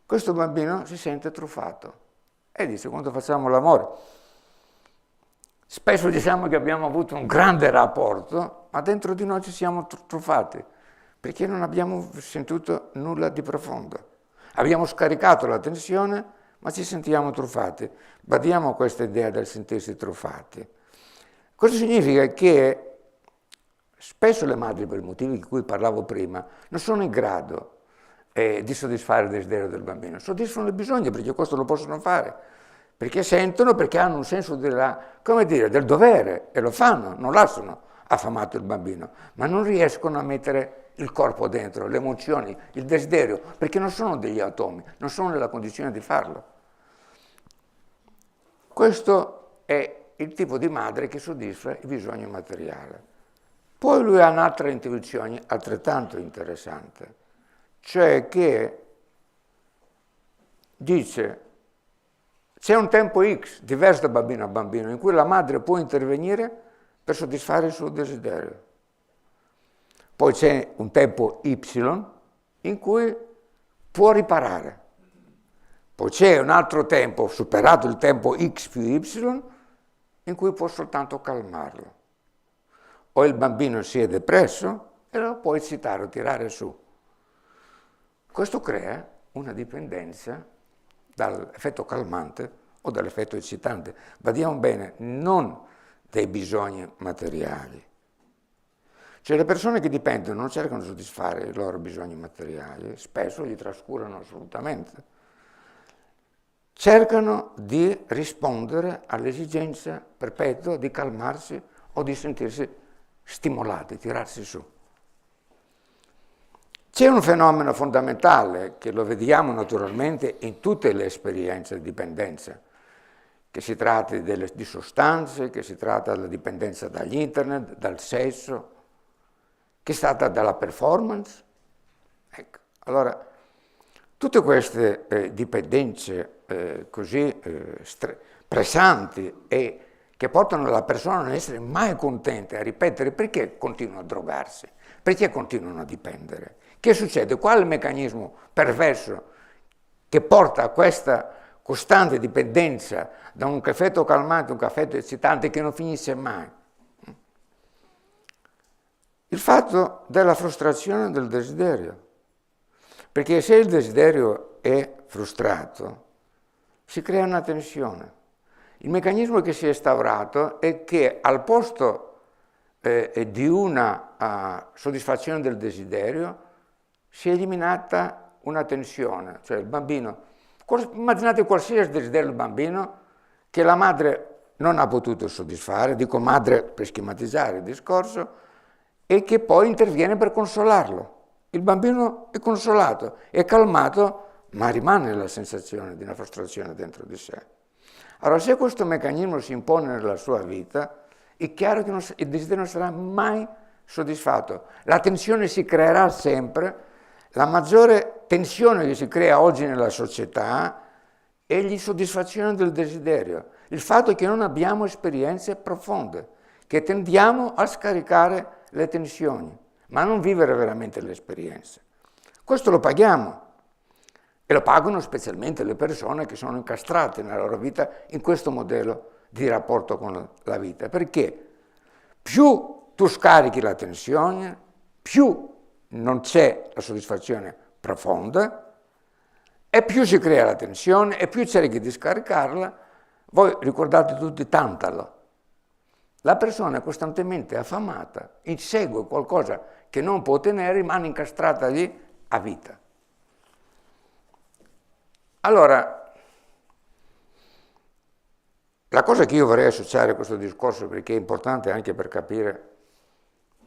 Questo bambino si sente truffato e dice, quando facciamo l'amore, spesso diciamo che abbiamo avuto un grande rapporto, ma dentro di noi ci siamo truffati, perché non abbiamo sentito nulla di profondo. Abbiamo scaricato la tensione, ma ci sentiamo truffati. Badiamo a questa idea del sentirsi truffati. Cosa significa? Che spesso le madri, per i motivi di cui parlavo prima, non sono in grado di soddisfare il desiderio del bambino, soddisfano il bisogno perché questo lo possono fare, perché sentono, perché hanno un senso del dovere e lo fanno, non lasciano affamato il bambino, ma non riescono a mettere il corpo dentro, le emozioni, il desiderio, perché non sono degli automi, non sono nella condizione di farlo. Questo è il tipo di madre che soddisfa il bisogno materiale. Poi lui ha un'altra intuizione altrettanto interessante, cioè che dice c'è un tempo X, diverso da bambino a bambino, in cui la madre può intervenire per soddisfare il suo desiderio. Poi c'è un tempo Y in cui può riparare. Poi c'è un altro tempo, superato il tempo X più Y, in cui può soltanto calmarlo. O il bambino si è depresso e lo può eccitare o tirare su. Questo crea una dipendenza dall'effetto calmante o dall'effetto eccitante. Badiamo bene, non dei bisogni materiali. Cioè le persone che dipendono non cercano di soddisfare i loro bisogni materiali, spesso li trascurano assolutamente. Cercano di rispondere all'esigenza perpetua di calmarsi o di sentirsi stimolati, tirarsi su. C'è un fenomeno fondamentale che lo vediamo naturalmente in tutte le esperienze di dipendenza, che si tratti di sostanze, che si tratta della dipendenza dagli internet, dal sesso, che si tratta dalla performance. Ecco, allora, tutte queste dipendenze così pressanti e che portano la persona a non essere mai contenta, a ripetere perché continuano a drogarsi, perché continuano a dipendere. Che succede? Qual è il meccanismo perverso che porta a questa costante dipendenza da un caffetto calmante, un caffetto eccitante che non finisce mai? Il fatto della frustrazione del desiderio. Perché se il desiderio è frustrato, si crea una tensione. Il meccanismo che si è instaurato è che al posto di una soddisfazione del desiderio si è eliminata una tensione, cioè il bambino, immaginate qualsiasi desiderio del bambino che la madre non ha potuto soddisfare, dico madre per schematizzare il discorso, e che poi interviene per consolarlo. Il bambino è consolato, è calmato, ma rimane la sensazione di una frustrazione dentro di sé. Allora, se questo meccanismo si impone nella sua vita, è chiaro che il desiderio non sarà mai soddisfatto. La tensione si creerà sempre. La maggiore tensione che si crea oggi nella società è l'insoddisfazione del desiderio. Il fatto che non abbiamo esperienze profonde, che tendiamo a scaricare le tensioni, ma non vivere veramente le esperienze. Questo lo paghiamo. E lo pagano specialmente le persone che sono incastrate nella loro vita in questo modello di rapporto con la vita. Perché più tu scarichi la tensione, più non c'è la soddisfazione profonda, e più si crea la tensione, e più cerchi di scaricarla. Voi ricordate tutti Tantalo. La persona è costantemente affamata, insegue qualcosa che non può ottenere, rimane incastrata lì a vita. Allora, la cosa che io vorrei associare a questo discorso, perché è importante anche per capire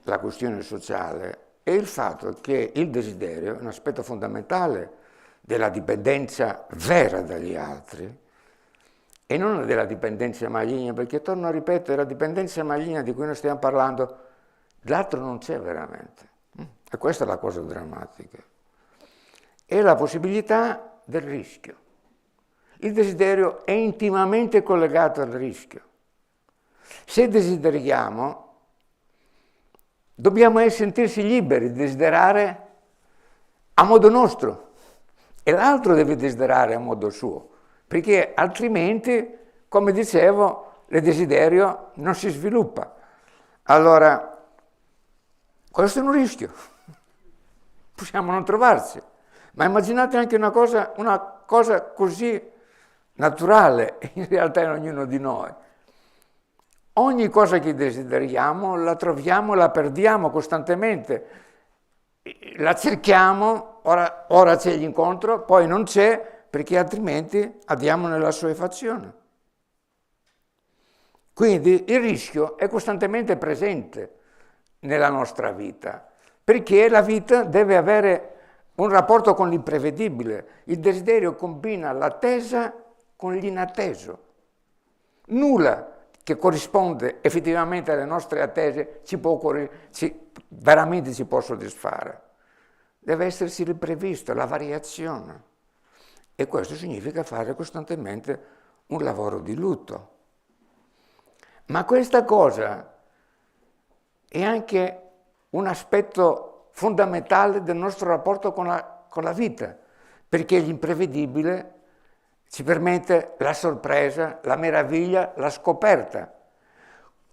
la questione sociale, è il fatto che il desiderio è un aspetto fondamentale della dipendenza vera dagli altri e non della dipendenza maligna, perché torno a ripetere, la dipendenza maligna di cui noi stiamo parlando, l'altro non c'è veramente. E questa è la cosa drammatica. È la possibilità del rischio. Il desiderio è intimamente collegato al rischio. Se desideriamo, dobbiamo sentirsi liberi di desiderare a modo nostro e l'altro deve desiderare a modo suo, perché altrimenti, come dicevo, il desiderio non si sviluppa. Allora, questo è un rischio. Possiamo non trovarsi. Ma immaginate anche una cosa così naturale, in realtà in ognuno di noi. Ogni cosa che desideriamo la troviamo, la perdiamo costantemente, la cerchiamo, ora c'è l'incontro, poi non c'è, perché altrimenti andiamo nella assuefazione. Quindi il rischio è costantemente presente nella nostra vita, perché la vita deve avere un rapporto con l'imprevedibile. Il desiderio combina l'attesa con l'inatteso. Nulla che corrisponde effettivamente alle nostre attese veramente ci può soddisfare. Deve esserci l'imprevisto, la variazione. E questo significa fare costantemente un lavoro di lutto. Ma questa cosa è anche un aspetto fondamentale del nostro rapporto con la vita, perché l'imprevedibile ci permette la sorpresa, la meraviglia, la scoperta.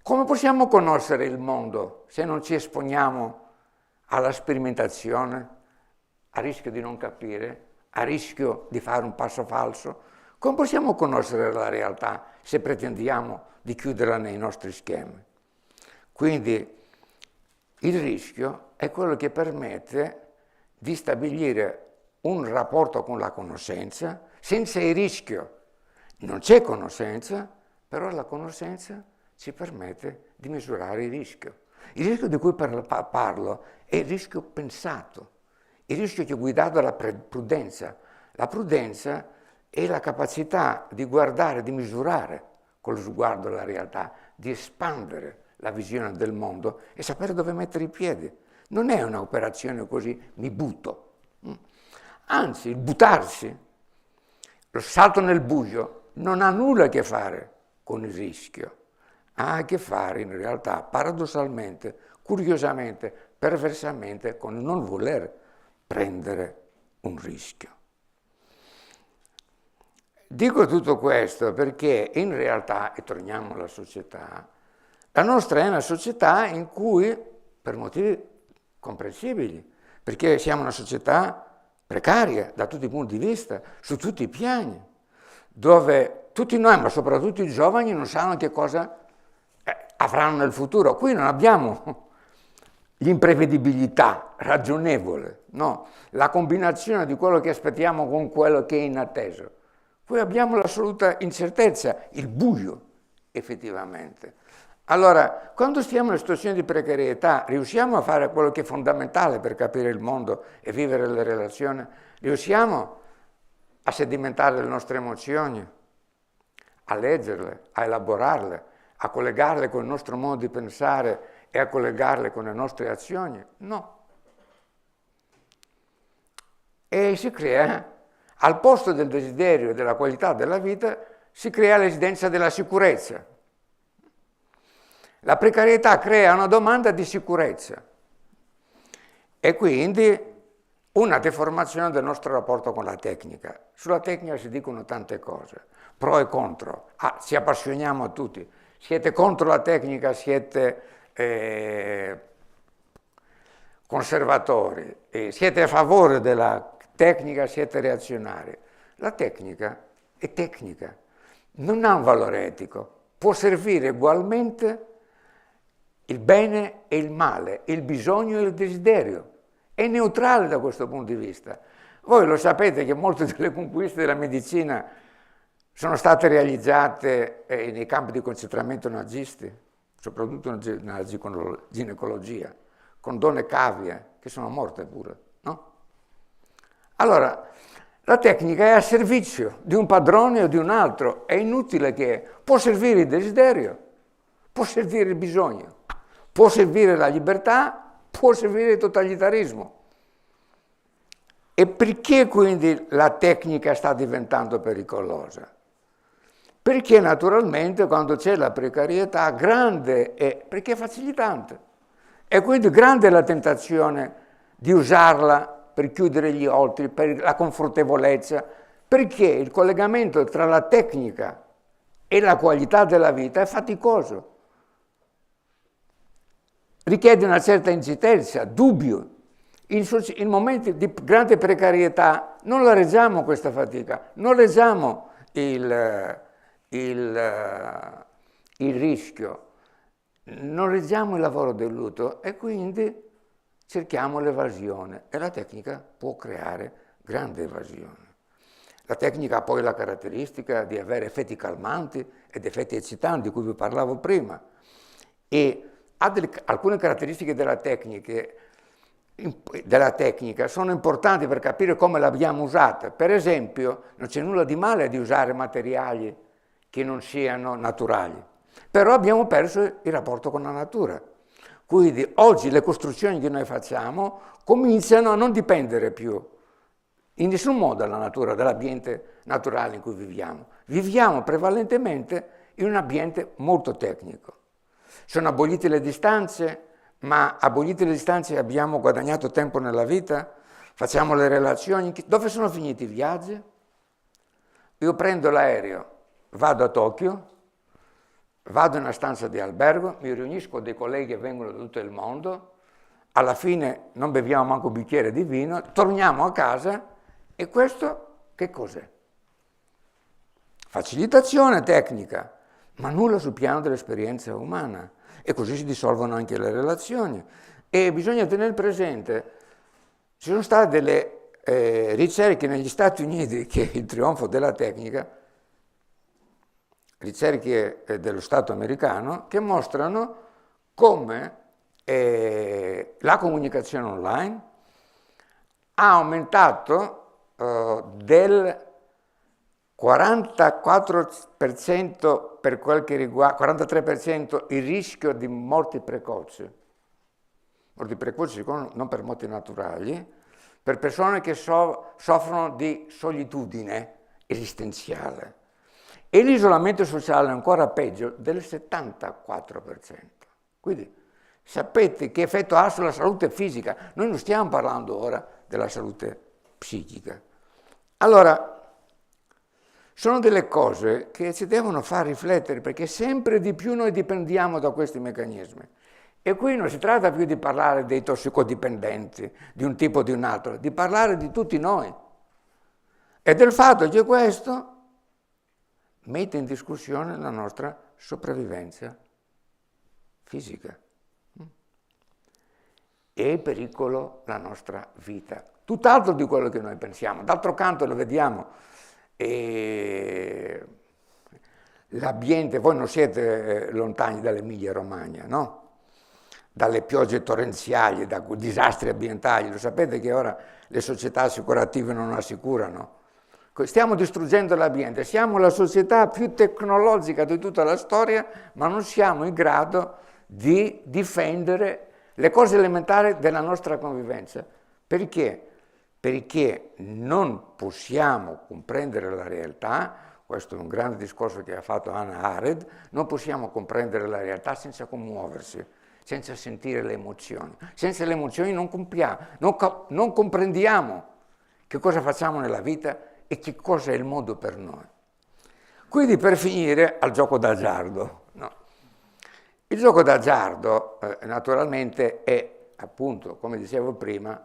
Come possiamo conoscere il mondo se non ci esponiamo alla sperimentazione, a rischio di non capire, a rischio di fare un passo falso? Come possiamo conoscere la realtà se pretendiamo di chiuderla nei nostri schemi? Quindi il rischio è quello che permette di stabilire un rapporto con la conoscenza. Senza il rischio non c'è conoscenza, però la conoscenza ci permette di misurare il rischio. Il rischio di cui parlo è il rischio pensato, il rischio che è guidato dalla prudenza. La prudenza è la capacità di guardare, di misurare con lo sguardo la realtà, di espandere la visione del mondo e sapere dove mettere i piedi. Non è un'operazione così, mi butto. Anzi, il buttarsi, lo salto nel buio, non ha nulla a che fare con il rischio. Ha a che fare in realtà, paradossalmente, curiosamente, perversamente, con il non voler prendere un rischio. Dico tutto questo perché in realtà, e torniamo alla società, la nostra è una società in cui, per motivi comprensibili, perché siamo una società precaria da tutti i punti di vista, su tutti i piani, dove tutti noi, ma soprattutto i giovani, non sanno che cosa avranno nel futuro. Qui non abbiamo l'imprevedibilità ragionevole, no? La combinazione di quello che aspettiamo con quello che è inatteso. Qui abbiamo l'assoluta incertezza, il buio, effettivamente. Allora, quando stiamo in una situazione di precarietà, riusciamo a fare quello che è fondamentale per capire il mondo e vivere le relazioni? Riusciamo a sedimentare le nostre emozioni, a leggerle, a elaborarle, a collegarle con il nostro modo di pensare e a collegarle con le nostre azioni? No. E si crea, al posto del desiderio e della qualità della vita, si crea l'esigenza della sicurezza. La precarietà crea una domanda di sicurezza e quindi una deformazione del nostro rapporto con la tecnica. Sulla tecnica si dicono tante cose, pro e contro. Ci appassioniamo a tutti. Siete contro la tecnica, siete conservatori, siete a favore della tecnica, siete reazionari. La tecnica è tecnica, non ha un valore etico, può servire ugualmente il bene e il male, il bisogno e il desiderio. È neutrale da questo punto di vista. Voi lo sapete che molte delle conquiste della medicina sono state realizzate nei campi di concentramento nazisti, soprattutto nella ginecologia, con donne cavie che sono morte pure, no? Allora, la tecnica è a servizio di un padrone o di un altro, è inutile che può servire il desiderio, può servire il bisogno, può servire la libertà, può servire il totalitarismo. E perché quindi la tecnica sta diventando pericolosa? Perché naturalmente quando c'è la precarietà grande è, perché è facilitante, e quindi grande è la tentazione di usarla per chiudere gli oltri, per la confortevolezza, perché il collegamento tra la tecnica e la qualità della vita è faticoso. Richiede una certa inciterza, dubbio. In momenti di grande precarietà non la reggiamo questa fatica, non reggiamo il rischio, non reggiamo il lavoro del lutto e quindi cerchiamo l'evasione e la tecnica può creare grande evasione. La tecnica ha poi la caratteristica di avere effetti calmanti ed effetti eccitanti di cui vi parlavo prima e ha alcune caratteristiche della tecnica sono importanti per capire come l'abbiamo usata. Per esempio, non c'è nulla di male di usare materiali che non siano naturali, però abbiamo perso il rapporto con la natura. Quindi oggi le costruzioni che noi facciamo cominciano a non dipendere più in nessun modo dalla natura, dall'ambiente naturale in cui viviamo. Viviamo prevalentemente in un ambiente molto tecnico. Sono abolite le distanze, ma abolite le distanze abbiamo guadagnato tempo nella vita, facciamo le relazioni. Dove sono finiti i viaggi? Io prendo l'aereo, vado a Tokyo, vado in una stanza di albergo, mi riunisco con dei colleghi che vengono da tutto il mondo, alla fine non beviamo manco un bicchiere di vino, torniamo a casa e questo che cos'è? Facilitazione tecnica, ma nulla sul piano dell'esperienza umana. E così si dissolvono anche le relazioni. E bisogna tenere presente, ci sono state delle ricerche negli Stati Uniti, che è il trionfo della tecnica, ricerche dello Stato americano, che mostrano come la comunicazione online ha aumentato del 44% per quel che riguarda, 43% il rischio di morti precoci. Morti precoci non per morti naturali, per persone che soffrono di solitudine esistenziale. E l'isolamento sociale è ancora peggio, del 74%. Quindi sapete che effetto ha sulla salute fisica. Noi non stiamo parlando ora della salute psichica. Allora, sono delle cose che ci devono far riflettere, perché sempre di più noi dipendiamo da questi meccanismi. E qui non si tratta più di parlare dei tossicodipendenti, di un tipo o di un altro, di parlare di tutti noi. E del fatto che questo mette in discussione la nostra sopravvivenza fisica e in pericolo la nostra vita. Tutt'altro di quello che noi pensiamo. D'altro canto lo vediamo. L'ambiente, voi non siete lontani dall'Emilia Romagna, no? Dalle piogge torrenziali, da disastri ambientali. Lo sapete che ora le società assicurative non assicurano. Stiamo distruggendo l'ambiente, siamo la società più tecnologica di tutta la storia, ma non siamo in grado di difendere le cose elementari della nostra convivenza. Perché? Perché non possiamo comprendere la realtà, questo è un grande discorso che ha fatto Hannah Arendt, non possiamo comprendere la realtà senza commuoversi, senza sentire le emozioni. Senza le emozioni non comprendiamo che cosa facciamo nella vita e che cosa è il mondo per noi. Quindi per finire al gioco d'azzardo. No. Il gioco d'azzardo naturalmente è, appunto, come dicevo prima,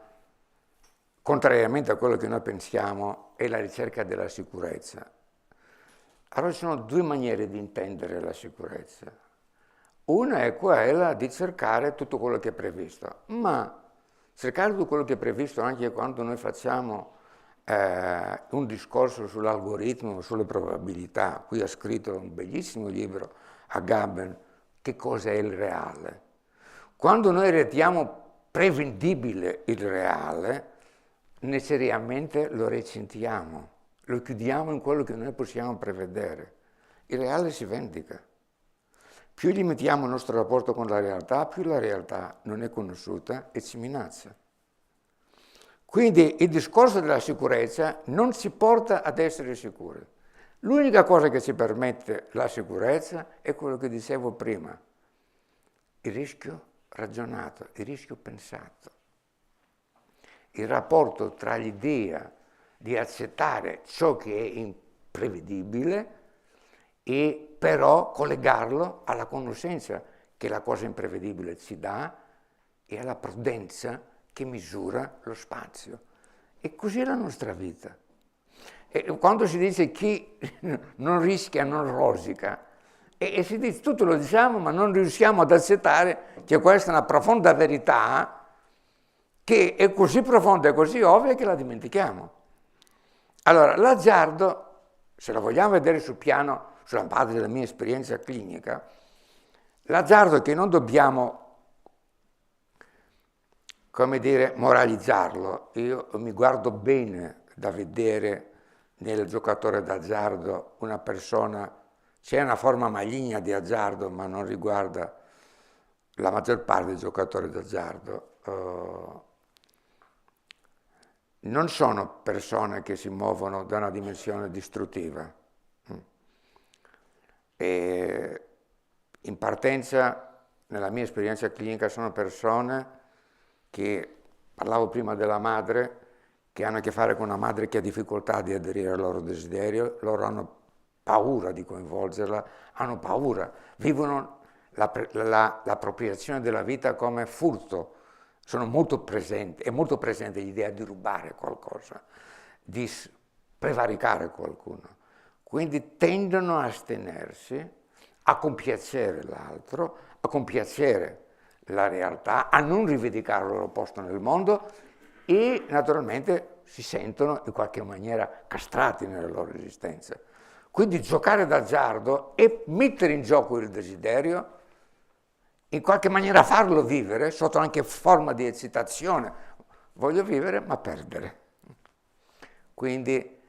contrariamente a quello che noi pensiamo, è la ricerca della sicurezza. Allora ci sono due maniere di intendere la sicurezza. Una è quella di cercare tutto quello che è previsto, ma cercare tutto quello che è previsto anche quando noi facciamo un discorso sull'algoritmo, sulle probabilità. Qui ha scritto un bellissimo libro Agamben, Che cosa è il reale? Quando noi retiamo prevendibile il reale, necessariamente lo recentiamo, lo chiudiamo in quello che noi possiamo prevedere. Il reale si vendica. Più limitiamo il nostro rapporto con la realtà, più la realtà non è conosciuta e ci minaccia. Quindi il discorso della sicurezza non ci porta ad essere sicuri. L'unica cosa che ci permette la sicurezza è quello che dicevo prima, il rischio ragionato, il rischio pensato. Il rapporto tra l'idea di accettare ciò che è imprevedibile e però collegarlo alla conoscenza che la cosa imprevedibile ci dà e alla prudenza che misura lo spazio. E così è la nostra vita. E quando si dice chi non rischia non rosica, e si dice, tutto lo diciamo, ma non riusciamo ad accettare che questa è una profonda verità che è così profonda e così ovvia che la dimentichiamo. Allora, l'azzardo, se la vogliamo vedere sul piano, sulla base della mia esperienza clinica, l'azzardo che non dobbiamo, come dire, moralizzarlo. Io mi guardo bene da vedere nel giocatore d'azzardo una persona, c'è una forma maligna di azzardo, ma non riguarda la maggior parte dei giocatori d'azzardo. Non sono persone che si muovono da una dimensione distruttiva. E in partenza, nella mia esperienza clinica, sono persone che, parlavo prima della madre, che hanno a che fare con una madre che ha difficoltà di aderire al loro desiderio, loro hanno paura di coinvolgerla, hanno paura, vivono l'appropriazione della vita come furto, sono molto presenti, è molto presente l'idea di rubare qualcosa, di prevaricare qualcuno, quindi tendono a astenersi, a compiacere l'altro, a compiacere la realtà, a non rivendicare il loro posto nel mondo e naturalmente si sentono in qualche maniera castrati nella loro esistenza. Quindi giocare d'azzardo e mettere in gioco il desiderio, in qualche maniera farlo vivere, sotto anche forma di eccitazione. Voglio vivere ma perdere. Quindi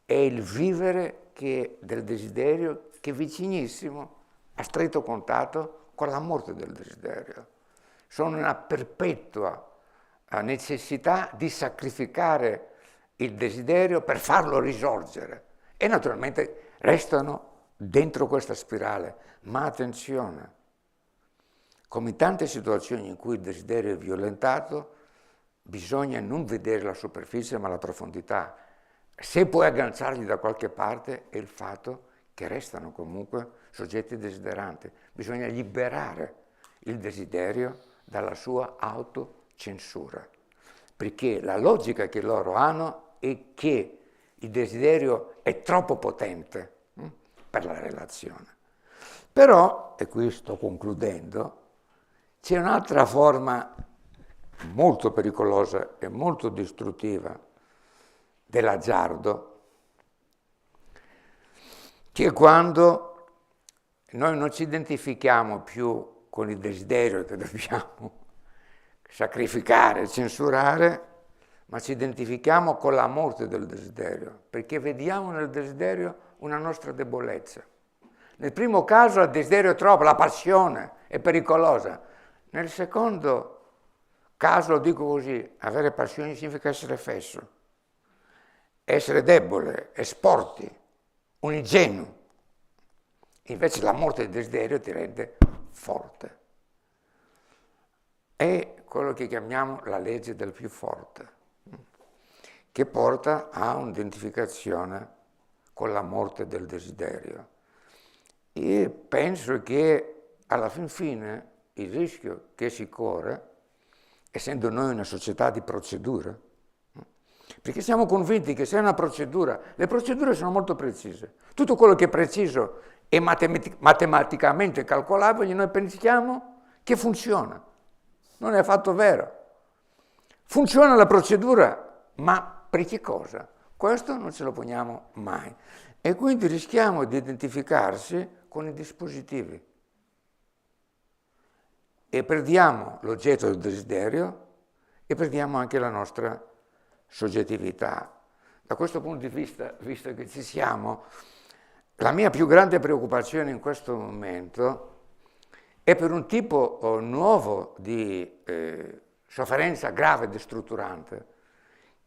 è il vivere del desiderio che è vicinissimo, a stretto contatto con la morte del desiderio. Sono una perpetua necessità di sacrificare il desiderio per farlo risorgere e naturalmente restano dentro questa spirale. Ma attenzione, come in tante situazioni in cui il desiderio è violentato, bisogna non vedere la superficie ma la profondità. Se puoi agganciarli da qualche parte è il fatto che restano comunque soggetti desideranti. Bisogna liberare il desiderio dalla sua autocensura, perché la logica che loro hanno è che il desiderio è troppo potente per la relazione. Però, e qui sto concludendo, c'è un'altra forma molto pericolosa e molto distruttiva dell'azzardo, che è quando noi non ci identifichiamo più con il desiderio che dobbiamo sacrificare, censurare, ma ci identifichiamo con la morte del desiderio, perché vediamo nel desiderio una nostra debolezza. Nel primo caso il desiderio è troppo, la passione è pericolosa. Nel secondo caso, lo dico così, avere passione significa essere fesso, essere debole, esporti, un ingenuo. Invece la morte del desiderio ti rende forte. È quello che chiamiamo la legge del più forte, che porta a un'identificazione con la morte del desiderio. E penso che alla fin fine il rischio che si corre, essendo noi una società di procedure, perché siamo convinti che se è una procedura, le procedure sono molto precise, tutto quello che è preciso e matematicamente calcolabile, noi pensiamo che funziona. Non è affatto vero. Funziona la procedura, ma per che cosa? Questo non ce lo poniamo mai. E quindi rischiamo di identificarsi con i dispositivi e perdiamo l'oggetto del desiderio e perdiamo anche la nostra soggettività. Da questo punto di vista, visto che ci siamo, la mia più grande preoccupazione in questo momento è per un tipo nuovo di sofferenza grave e destrutturante,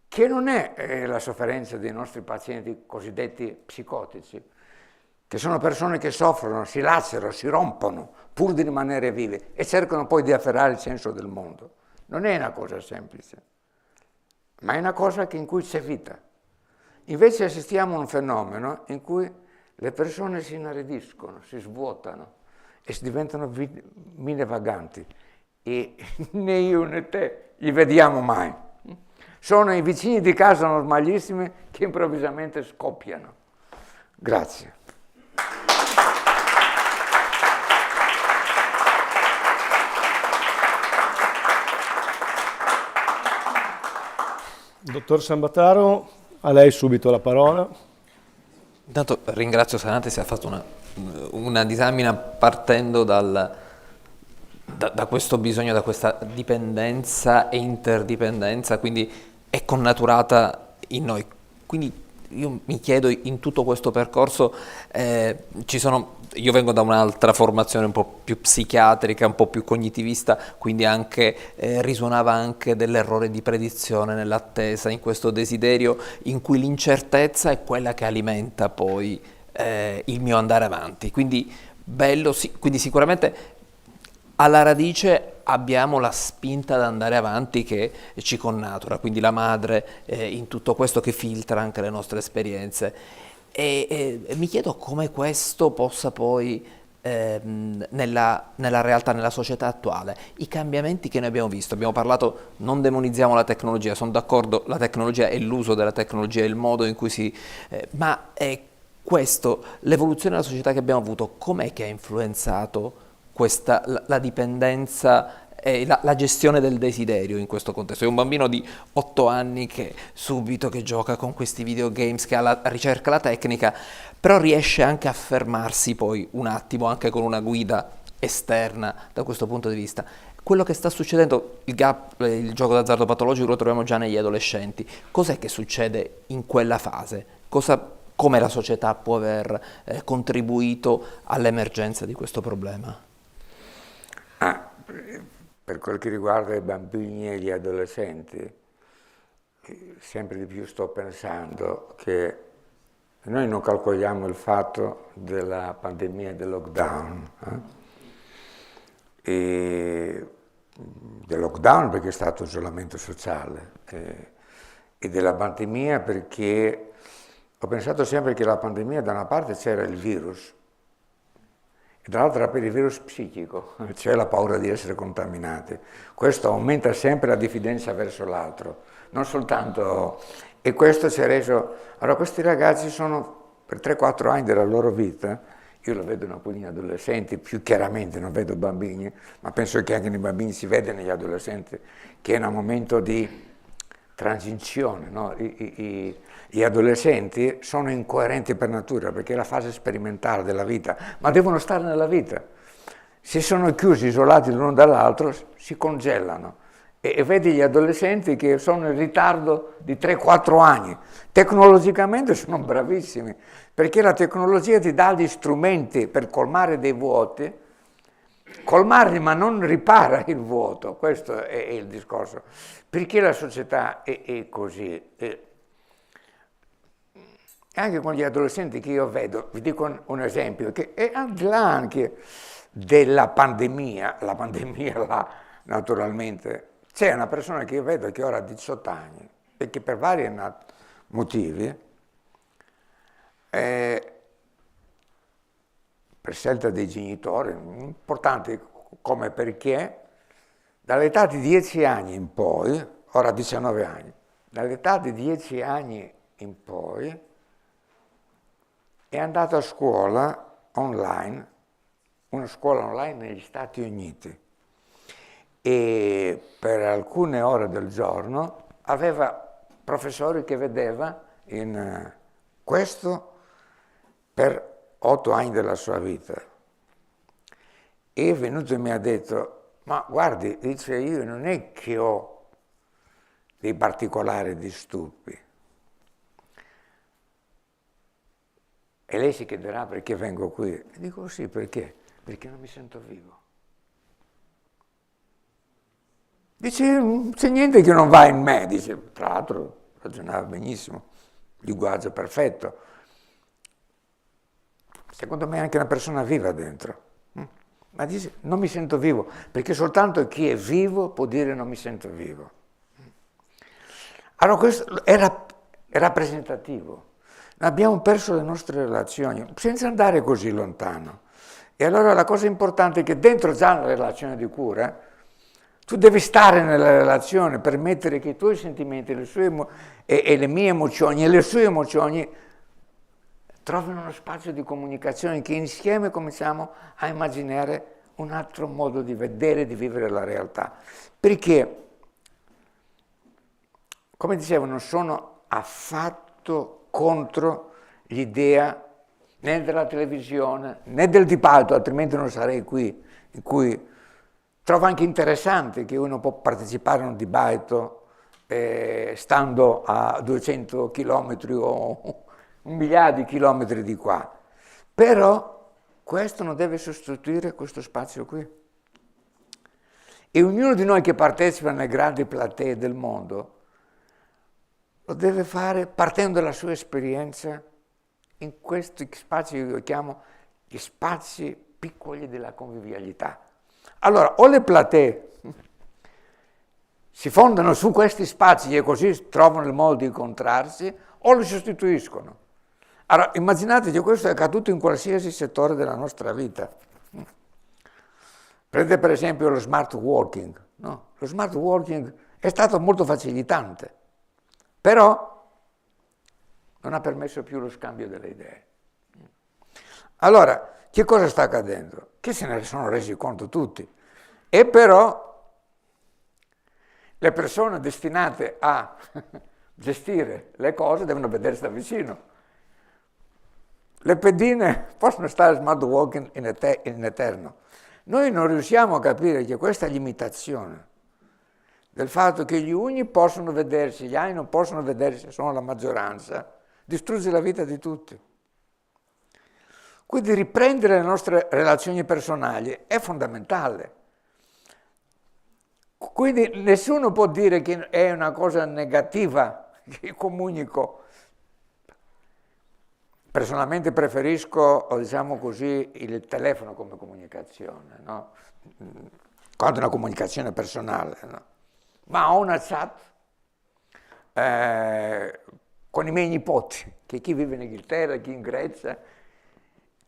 che non è la sofferenza dei nostri pazienti cosiddetti psicotici, che sono persone che soffrono, si lacerano, si rompono pur di rimanere vivi e cercano poi di afferrare il senso del mondo. Non è una cosa semplice, ma è una cosa in cui c'è vita. Invece assistiamo a un fenomeno in cui le persone si inaridiscono, si svuotano e si diventano mine vaganti e né io né te li vediamo mai. Sono i vicini di casa normalissimi che improvvisamente scoppiano. Grazie. Dottor Sambataro, a lei subito la parola. Intanto ringrazio Sanate se ha fatto una disamina partendo da questo bisogno, da questa dipendenza e interdipendenza, quindi è connaturata in noi. Quindi io mi chiedo, in tutto questo percorso io vengo da un'altra formazione un po' più psichiatrica, un po' più cognitivista, quindi anche risuonava anche dell'errore di predizione nell'attesa, in questo desiderio in cui l'incertezza è quella che alimenta poi il mio andare avanti. Quindi bello, quindi sicuramente alla radice abbiamo la spinta ad andare avanti che ci connatura, quindi la madre in tutto questo che filtra anche le nostre esperienze. E mi chiedo come questo possa poi nella realtà, nella società attuale, i cambiamenti che noi abbiamo visto. Abbiamo parlato, non demonizziamo la tecnologia, sono d'accordo, la tecnologia è l'uso della tecnologia, è il modo in cui ma è questo, l'evoluzione della società che abbiamo avuto, com'è che ha influenzato la dipendenza e la gestione del desiderio in questo contesto? È un bambino di 8 anni che gioca con questi videogames, che ricerca la tecnica, però riesce anche a fermarsi poi un attimo, anche con una guida esterna da questo punto di vista. Quello che sta succedendo, il gioco d'azzardo patologico lo troviamo già negli adolescenti. Cos'è che succede in quella fase? come la società può aver contribuito all'emergenza di questo problema? Per quel che riguarda i bambini e gli adolescenti, sempre di più sto pensando che noi non calcoliamo il fatto della pandemia e del lockdown. Del lockdown perché è stato isolamento sociale e della pandemia perché ho pensato sempre che la pandemia da una parte c'era il virus e dall'altra per il virus psichico, cioè la paura di essere contaminati. Questo aumenta sempre la diffidenza verso l'altro, non soltanto... E questo ci ha reso... Allora questi ragazzi sono per 3-4 anni della loro vita, io lo vedo in alcuni adolescenti, più chiaramente non vedo bambini, ma penso che anche nei bambini si vede negli adolescenti che è un momento di transizione, no? Gli adolescenti sono incoerenti per natura perché è la fase sperimentale della vita, ma devono stare nella vita. Se sono chiusi, isolati l'uno dall'altro, si congelano. E vedi gli adolescenti che sono in ritardo di 3-4 anni. Tecnologicamente sono bravissimi, perché la tecnologia ti dà gli strumenti per colmare dei vuoti, colmarli ma non ripara il vuoto, questo è il discorso. Perché la società è così? Anche con gli adolescenti che io vedo, vi dico un esempio, che è al di là anche della pandemia, la pandemia là naturalmente, c'è una persona che io vedo che ora ha 18 anni e che per vari motivi, per scelta dei genitori, importanti come perché, dall'età di 10 anni in poi, ora 19 anni, dall'età di 10 anni in poi è andato a scuola online, una scuola online negli Stati Uniti e per alcune ore del giorno aveva professori che vedeva in questo per 8 anni della sua vita. E è venuto e mi ha detto, ma guardi, dice, io non è che ho dei particolari disturbi. E lei si chiederà perché vengo qui. E dico sì, perché? Perché non mi sento vivo. Dice, non c'è niente che non va in me. Dice, tra l'altro ragionava benissimo, linguaggio perfetto. Secondo me è anche una persona viva dentro. Ma dice, non mi sento vivo, perché soltanto chi è vivo può dire non mi sento vivo. Allora questo è rappresentativo. Abbiamo perso le nostre relazioni, senza andare così lontano. E allora la cosa importante è che dentro già la relazione di cura, tu devi stare nella relazione, permettere che i tuoi sentimenti, e le mie emozioni e le sue emozioni trovino uno spazio di comunicazione che insieme cominciamo a immaginare un altro modo di vedere, di vivere la realtà. Perché, come dicevo, non sono affatto contro l'idea né della televisione né del dibattito, altrimenti non sarei qui, in cui trovo anche interessante che uno può partecipare a un dibattito stando a 200 chilometri o un migliaio di chilometri di qua, però questo non deve sostituire questo spazio qui. E ognuno di noi che partecipa nelle grandi platee del mondo lo deve fare partendo dalla sua esperienza in questi spazi che io chiamo gli spazi piccoli della convivialità. Allora, o le platee si fondano su questi spazi e così trovano il modo di incontrarsi, o li sostituiscono. Allora, immaginate che questo è accaduto in qualsiasi settore della nostra vita. Prendete per esempio lo smart working. No? Lo smart working è stato molto facilitante, però non ha permesso più lo scambio delle idee. Allora, che cosa sta accadendo? Che se ne sono resi conto tutti. E però le persone destinate a gestire le cose devono vedersi da vicino. Le pedine possono stare smart working in eterno. Noi non riusciamo a capire che questa limitazione del fatto che gli uni possono vedersi, gli altri non possono vedersi, sono la maggioranza, distrugge la vita di tutti. Quindi riprendere le nostre relazioni personali è fondamentale. Quindi nessuno può dire che è una cosa negativa che comunico. Personalmente preferisco, diciamo così, il telefono come comunicazione, no? Quando è una comunicazione personale, no? Ma ho una chat con i miei nipoti, che chi vive in Inghilterra, chi in Grecia,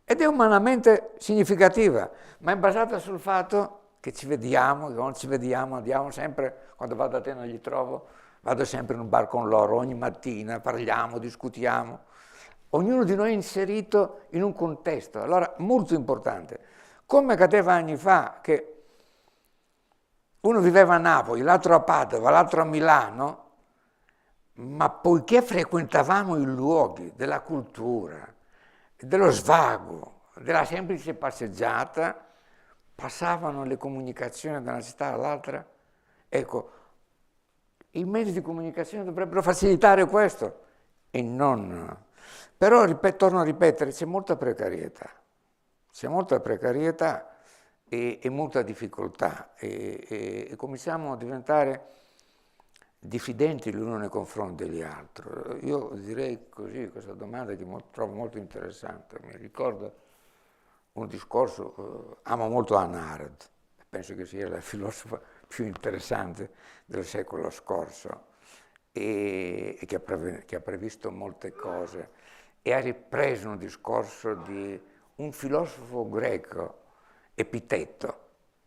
ed è umanamente significativa, ma è basata sul fatto che ci vediamo, che non ci vediamo, andiamo sempre, quando vado da te non li trovo, vado sempre in un bar con loro, ogni mattina parliamo, discutiamo, ognuno di noi è inserito in un contesto, allora molto importante. Come accadeva anni fa, che uno viveva a Napoli, l'altro a Padova, l'altro a Milano, ma poiché frequentavamo i luoghi della cultura, dello svago, della semplice passeggiata, passavano le comunicazioni da una città all'altra. Ecco, i mezzi di comunicazione dovrebbero facilitare questo e non. Però, torno a ripetere, c'è molta precarietà e molta difficoltà e cominciamo a diventare diffidenti l'uno nei confronti degli altri. Io direi così, questa domanda che trovo molto interessante. Mi ricordo un discorso, amo molto Hannah Arendt, penso che sia la filosofa più interessante del secolo scorso e che ha previsto molte cose e ha ripreso un discorso di un filosofo greco, Epitetto,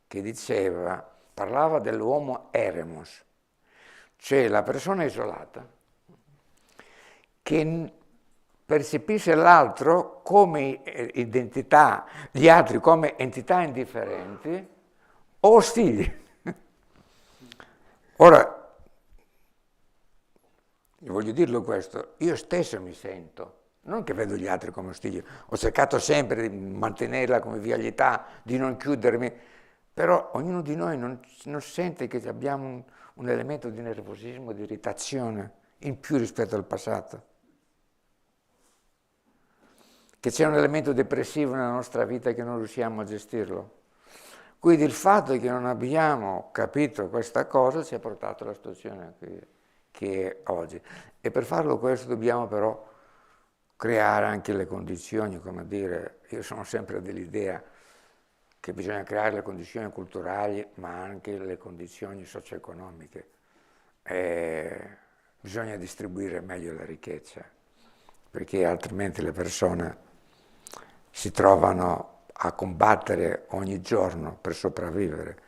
che parlava dell'uomo eremos, cioè la persona isolata che percepisce l'altro come identità, gli altri come entità indifferenti o ostili. Ora, voglio dirlo questo, io stesso mi sento, non che vedo gli altri come ostili, ho cercato sempre di mantenerla come vialità, di non chiudermi, però ognuno di noi non sente che abbiamo un elemento di nervosismo, di irritazione in più rispetto al passato, che c'è un elemento depressivo nella nostra vita che non riusciamo a gestirlo. Quindi il fatto che non abbiamo capito questa cosa ci ha portato alla situazione che è oggi. E per farlo questo dobbiamo però creare anche le condizioni, come dire, io sono sempre dell'idea che bisogna creare le condizioni culturali, ma anche le condizioni socio-economiche. Bisogna distribuire meglio la ricchezza, perché altrimenti le persone si trovano a combattere ogni giorno per sopravvivere.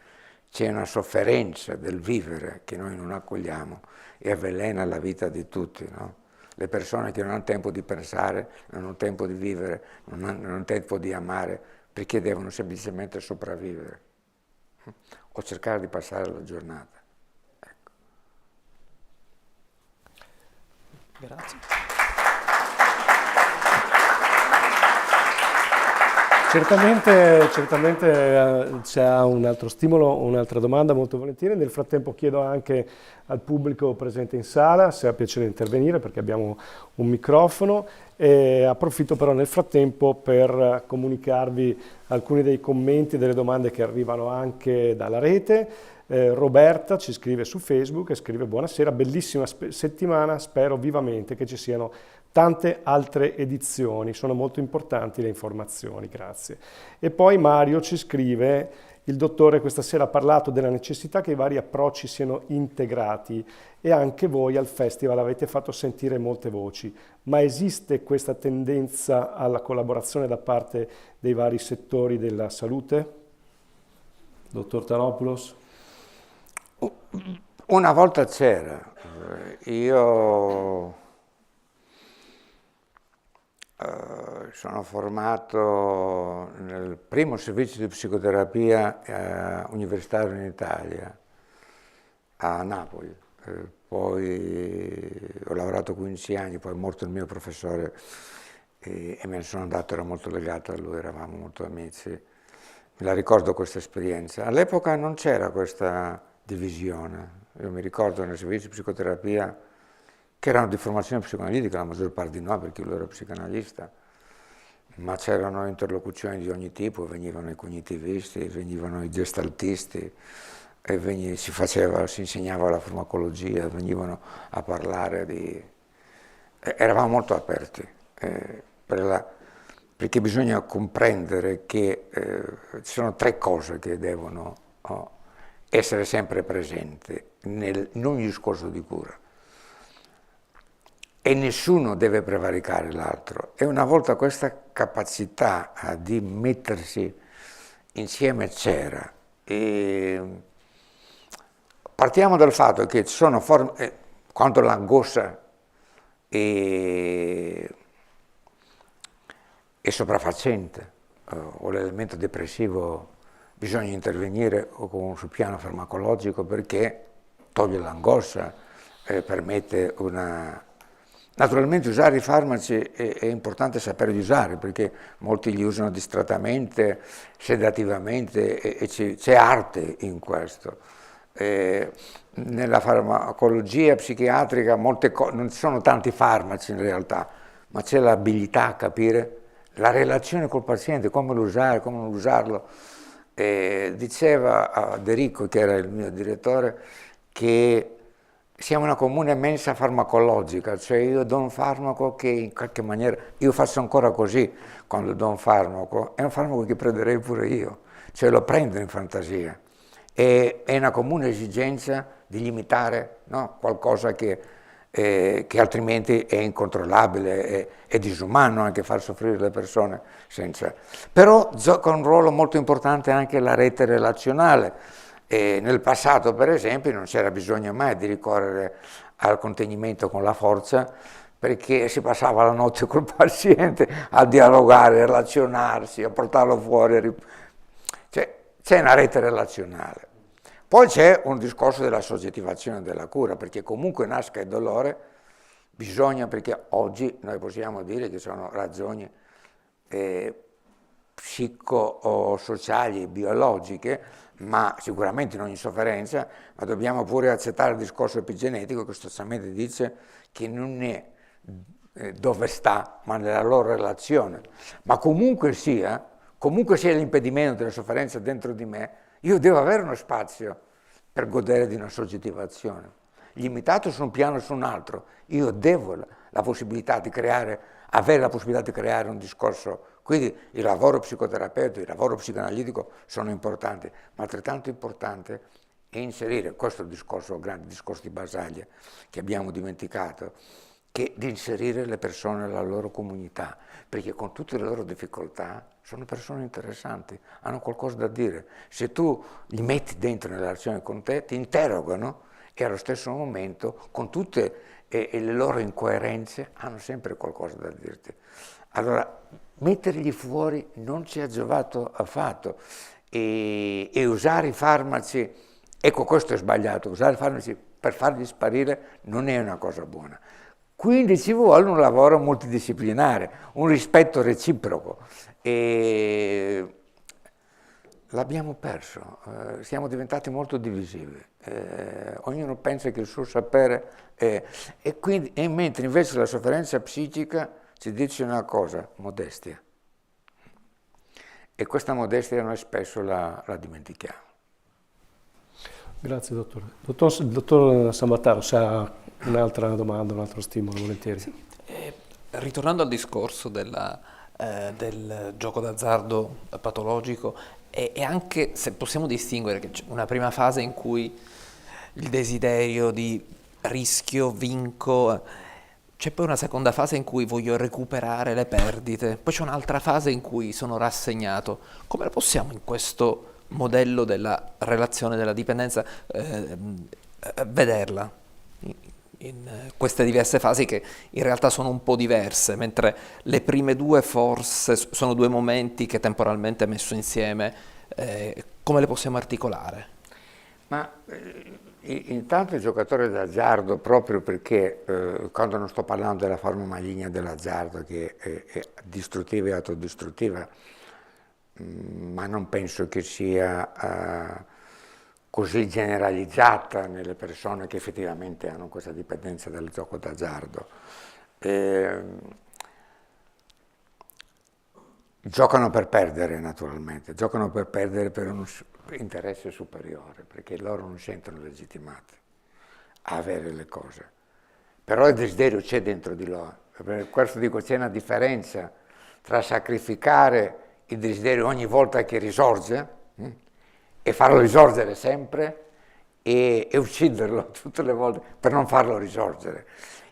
C'è una sofferenza del vivere che noi non accogliamo e avvelena la vita di tutti, no? Le persone che non hanno tempo di pensare, non hanno tempo di vivere, non hanno tempo di amare, perché devono semplicemente sopravvivere o cercare di passare la giornata. Ecco. Grazie. Certamente c'è un altro stimolo, un'altra domanda molto volentieri. Nel frattempo chiedo anche al pubblico presente in sala se ha piacere di intervenire perché abbiamo un microfono e approfitto però nel frattempo per comunicarvi alcuni dei commenti e delle domande che arrivano anche dalla rete. Roberta ci scrive su Facebook e scrive: buonasera, bellissima settimana, spero vivamente che ci siano tante altre edizioni, sono molto importanti le informazioni, grazie. E poi Mario ci scrive: il dottore questa sera ha parlato della necessità che i vari approcci siano integrati e anche voi al festival avete fatto sentire molte voci, ma esiste questa tendenza alla collaborazione da parte dei vari settori della salute? Dottor Tanopoulos? Una volta c'era, io sono formato nel primo servizio di psicoterapia universitario in Italia, a Napoli, poi ho lavorato 15 anni, poi è morto il mio professore e me ne sono andato, ero molto legato a lui, eravamo molto amici, me la ricordo questa esperienza. All'epoca non c'era questa divisione, io mi ricordo nel servizio di psicoterapia che erano di formazione psicoanalitica, la maggior parte di noi, perché lui era psicanalista, ma c'erano interlocuzioni di ogni tipo, venivano i cognitivisti, venivano i gestaltisti, e si insegnava la farmacologia, venivano a parlare di... Eravamo molto aperti, perché bisogna comprendere che ci sono 3 cose che devono essere sempre presenti in ogni discorso di cura. E nessuno deve prevaricare l'altro. E una volta questa capacità di mettersi insieme c'era, partiamo dal fatto che ci sono forme, quando l'angoscia è sopraffacente o l'elemento depressivo, bisogna intervenire sul piano farmacologico perché toglie l'angoscia, permette una... Naturalmente usare i farmaci è importante sapere di usare, perché molti li usano distrattamente, sedativamente, e c'è arte in questo. Nella farmacologia psichiatrica non ci sono tanti farmaci in realtà, ma c'è l'abilità a capire la relazione col paziente, come lo usare, come non usarlo. Diceva a De Rico, che era il mio direttore, che siamo una comune mensa farmacologica, cioè io do un farmaco che in qualche maniera, io faccio ancora così quando do un farmaco, è un farmaco che prenderei pure io, cioè lo prendo in fantasia. È una comune esigenza di limitare, no? Qualcosa che altrimenti è incontrollabile, è disumano anche far soffrire le persone senza. Però gioca un ruolo molto importante anche la rete relazionale. Nel passato, per esempio, non c'era bisogno mai di ricorrere al contenimento con la forza, perché si passava la notte col paziente a dialogare, a relazionarsi, a portarlo fuori. Cioè, c'è una rete relazionale. Poi c'è un discorso della soggettivazione della cura, perché comunque nasca il dolore, bisogna, perché oggi noi possiamo dire che sono ragioni psicosociali, biologiche, ma sicuramente in ogni sofferenza, ma dobbiamo pure accettare il discorso epigenetico che sostanzialmente dice che non è dove sta, ma nella loro relazione. Ma comunque sia l'impedimento della sofferenza dentro di me, io devo avere uno spazio per godere di una soggettivazione. Limitato su un piano o su un altro, io devo avere la possibilità di creare un discorso. Quindi il lavoro psicoterapeutico, il lavoro psicoanalitico sono importanti, ma altrettanto importante è inserire, questo è il grande discorso di Basaglia che abbiamo dimenticato, che di inserire le persone nella loro comunità, perché con tutte le loro difficoltà sono persone interessanti, hanno qualcosa da dire. Se tu li metti dentro nella relazione con te, ti interrogano e allo stesso momento, con tutte le loro incoerenze, hanno sempre qualcosa da dirti. Allora, metterli fuori non ci ha giovato affatto e usare i farmaci, ecco questo è sbagliato, usare i farmaci per farli sparire non è una cosa buona. Quindi ci vuole un lavoro multidisciplinare, un rispetto reciproco e l'abbiamo perso, siamo diventati molto divisivi, ognuno pensa che il suo sapere è... E mentre invece la sofferenza psichica ci dice una cosa, modestia. E questa modestia noi spesso la dimentichiamo. Grazie dottore. Dottor Sambataro, se ha un'altra domanda, un altro stimolo, volentieri. Sì. Ritornando al discorso del gioco d'azzardo patologico, e anche se possiamo distinguere che c'è una prima fase in cui il desiderio di rischio, vinco, c'è poi una seconda fase in cui voglio recuperare le perdite, poi c'è un'altra fase in cui sono rassegnato. Come possiamo in questo modello della relazione della dipendenza vederla in queste diverse fasi che in realtà sono un po' diverse, mentre le prime due forse sono due momenti che temporalmente messo insieme, come le possiamo articolare? Ma intanto il giocatore d'azzardo, proprio perché quando non sto parlando della forma maligna dell'azzardo che è distruttiva e autodistruttiva, ma non penso che sia così generalizzata nelle persone che effettivamente hanno questa dipendenza dal gioco d'azzardo. Giocano per perdere naturalmente, giocano per perdere per un interesse superiore, perché loro non sentono legittimati a avere le cose. Però il desiderio c'è dentro di loro. Per questo dico, c'è una differenza tra sacrificare il desiderio ogni volta che risorge e farlo risorgere sempre e ucciderlo tutte le volte per non farlo risorgere.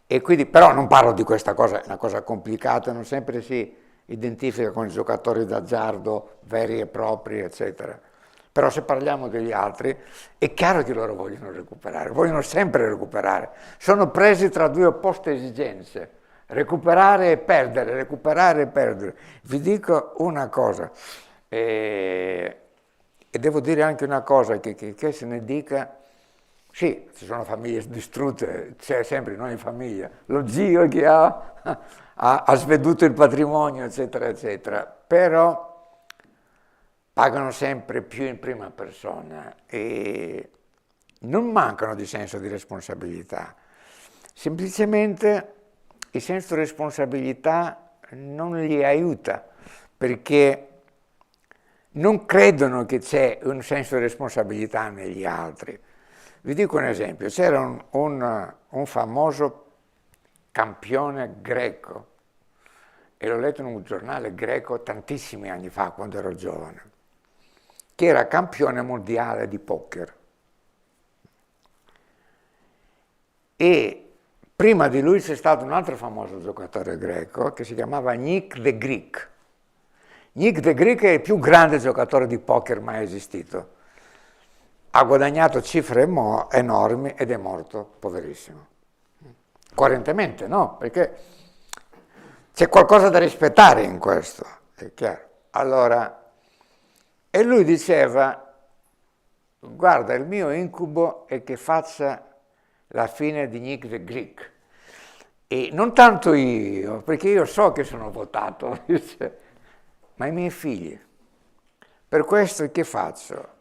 E quindi, però non parlo di questa cosa, è una cosa complicata, non sempre si identifica con i giocatori d'azzardo veri e propri, eccetera. Però se parliamo degli altri, è chiaro che loro vogliono sempre recuperare. Sono presi tra due opposte esigenze, recuperare e perdere, recuperare e perdere. Vi dico una cosa, e devo dire anche una cosa, che se ne dica, sì, ci sono famiglie distrutte, c'è sempre in ogni famiglia lo zio che ha sveduto il patrimonio, eccetera, eccetera, però pagano sempre più in prima persona e non mancano di senso di responsabilità. Semplicemente il senso di responsabilità non li aiuta, perché non credono che c'è un senso di responsabilità negli altri. Vi dico un esempio, c'era un famoso campione greco, e l'ho letto in un giornale greco tantissimi anni fa, quando ero giovane, che era campione mondiale di poker. E prima di lui c'è stato un altro famoso giocatore greco che si chiamava Nick the Greek. Nick the Greek è il più grande giocatore di poker mai esistito. Ha guadagnato cifre enormi ed è morto poverissimo. Coerentemente, no? Perché c'è qualcosa da rispettare in questo, è chiaro. Allora, e lui diceva, guarda, il mio incubo è che faccia la fine di Nick the Greek. E non tanto io, perché io so che sono votato, ma i miei figli. Per questo che faccio?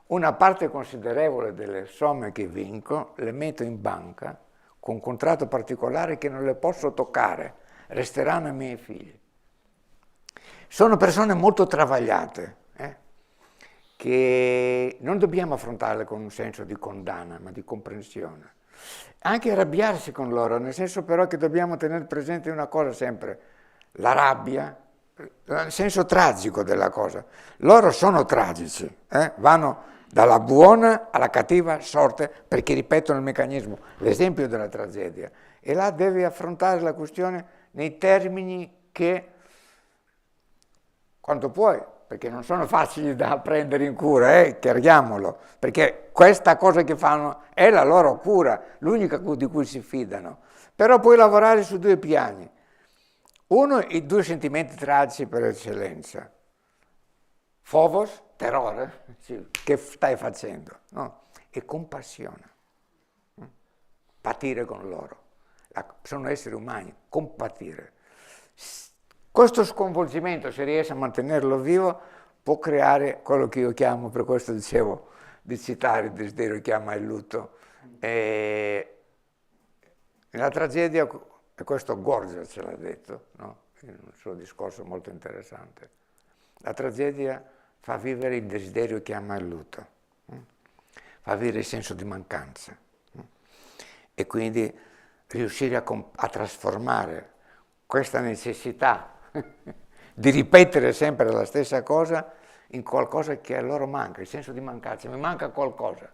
Una parte considerevole delle somme che vinco le metto in banca con un contratto particolare che non le posso toccare, resteranno ai miei figli. Sono persone molto travagliate, che non dobbiamo affrontarle con un senso di condanna, ma di comprensione. Anche arrabbiarsi con loro, nel senso però che dobbiamo tenere presente una cosa sempre, la rabbia, il senso tragico della cosa. Loro sono tragici, vanno dalla buona alla cattiva sorte perché ripetono il meccanismo, l'esempio della tragedia. E là devi affrontare la questione nei termini che, quanto puoi, perché non sono facili da prendere in cura, chiariamolo, perché questa cosa che fanno è la loro cura, l'unica di cui si fidano. Però puoi lavorare su due piani. Uno, i due sentimenti tragici per eccellenza. Phobos, terrore, che stai facendo? No? E compassione. Patire con loro. Sono esseri umani, compatire. Questo sconvolgimento, se riesce a mantenerlo vivo, può creare quello che io chiamo, per questo dicevo, di citare il desiderio che chiama il lutto. Nella tragedia, e questo Gorgia ce l'ha detto, no? In un suo discorso molto interessante, la tragedia fa vivere il desiderio che chiama il lutto, fa vivere il senso di mancanza e quindi riuscire a trasformare questa necessità di ripetere sempre la stessa cosa in qualcosa che a loro manca, il senso di mancanza, mi manca qualcosa.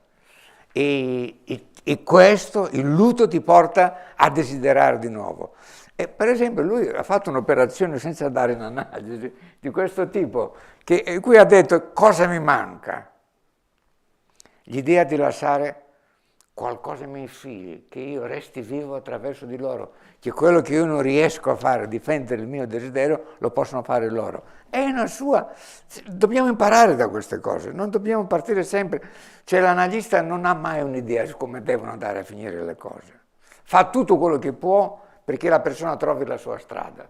E questo, il lutto ti porta a desiderare di nuovo. E per esempio lui ha fatto un'operazione senza dare un'analisi di questo tipo, in cui ha detto cosa mi manca? L'idea di lasciare qualcosa ai miei figli, che io resti vivo attraverso di loro, che quello che io non riesco a fare, difendere il mio desiderio, lo possono fare loro. È una sua, dobbiamo imparare da queste cose, non dobbiamo partire sempre, cioè l'analista non ha mai un'idea su come devono andare a finire le cose, fa tutto quello che può perché la persona trovi la sua strada,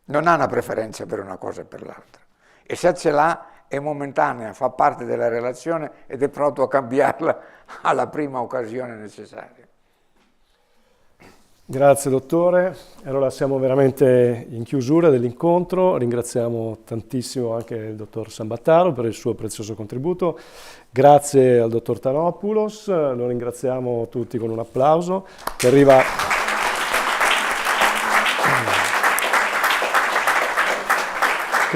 non ha una preferenza per una cosa o per l'altra, e se ce l'ha è momentanea, fa parte della relazione ed è pronto a cambiarla alla prima occasione necessaria. Grazie dottore, allora siamo veramente in chiusura dell'incontro, ringraziamo tantissimo anche il dottor Sambattaro per il suo prezioso contributo, grazie al dottor Tanopoulos, lo ringraziamo tutti con un applauso che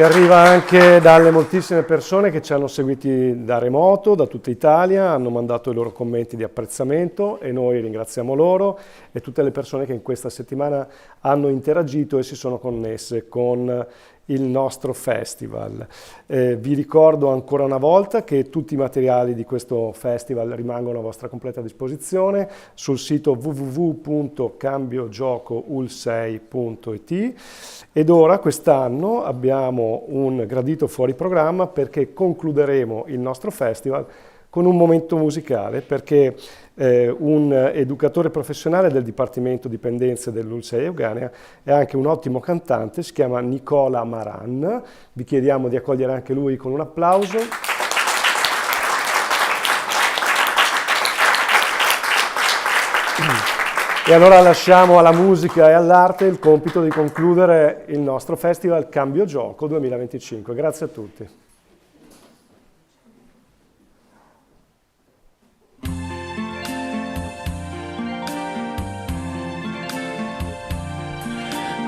arriva anche dalle moltissime persone che ci hanno seguiti da remoto, da tutta Italia, hanno mandato i loro commenti di apprezzamento e noi ringraziamo loro e tutte le persone che in questa settimana hanno interagito e si sono connesse con il nostro festival. Vi ricordo ancora una volta che tutti i materiali di questo festival rimangono a vostra completa disposizione sul sito www.cambiogiocul6.it ed ora quest'anno abbiamo un gradito fuori programma perché concluderemo il nostro festival con un momento musicale perché un educatore professionale del Dipartimento Dipendenze dell'ULSEI Euganea è anche un ottimo cantante, si chiama Nicola Maran. Vi chiediamo di accogliere anche lui con un applauso. E allora lasciamo alla musica e all'arte il compito di concludere il nostro festival Cambio Gioco 2025. Grazie a tutti.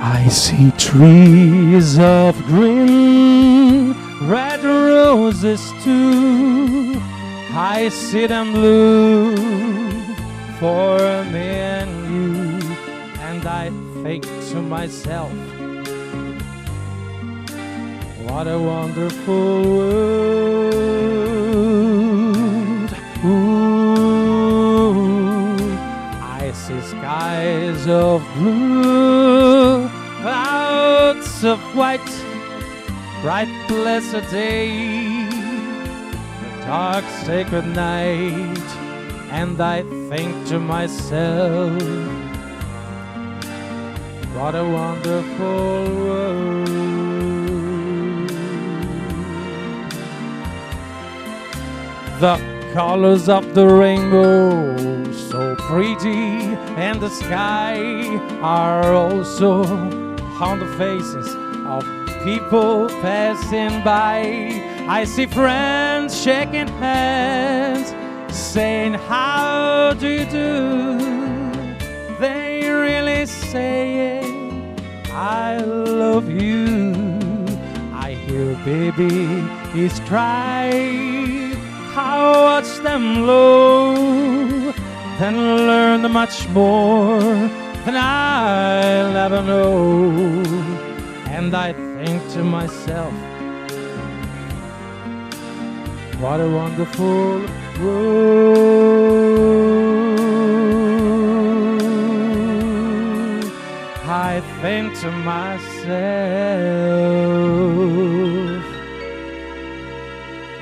I see trees of green, red roses too. I see them blue for me and you. And I think to myself, what a wonderful world. Ooh, I see skies of blue, clouds of white, bright blessed day, the dark sacred night, and I think to myself, what a wonderful world. The colors of the rainbow, so pretty, and the sky are also on the faces of people passing by. I see friends shaking hands, saying how do you do. They really saying I love you. I hear baby is crying, I watch them low, then learn much more than I'll ever know. And I think to myself, what a wonderful world. I think to myself,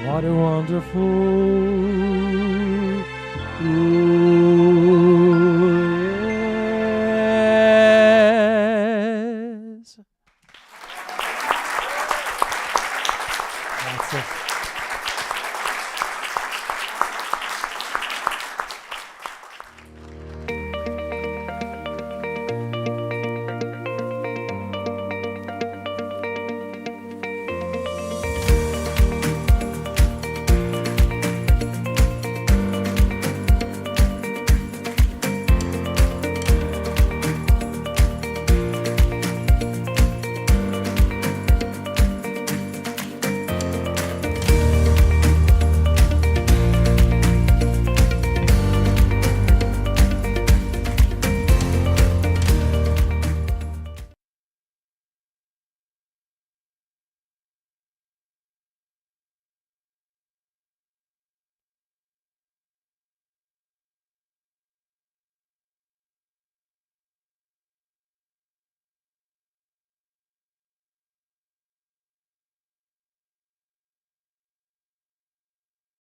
what a wonderful world.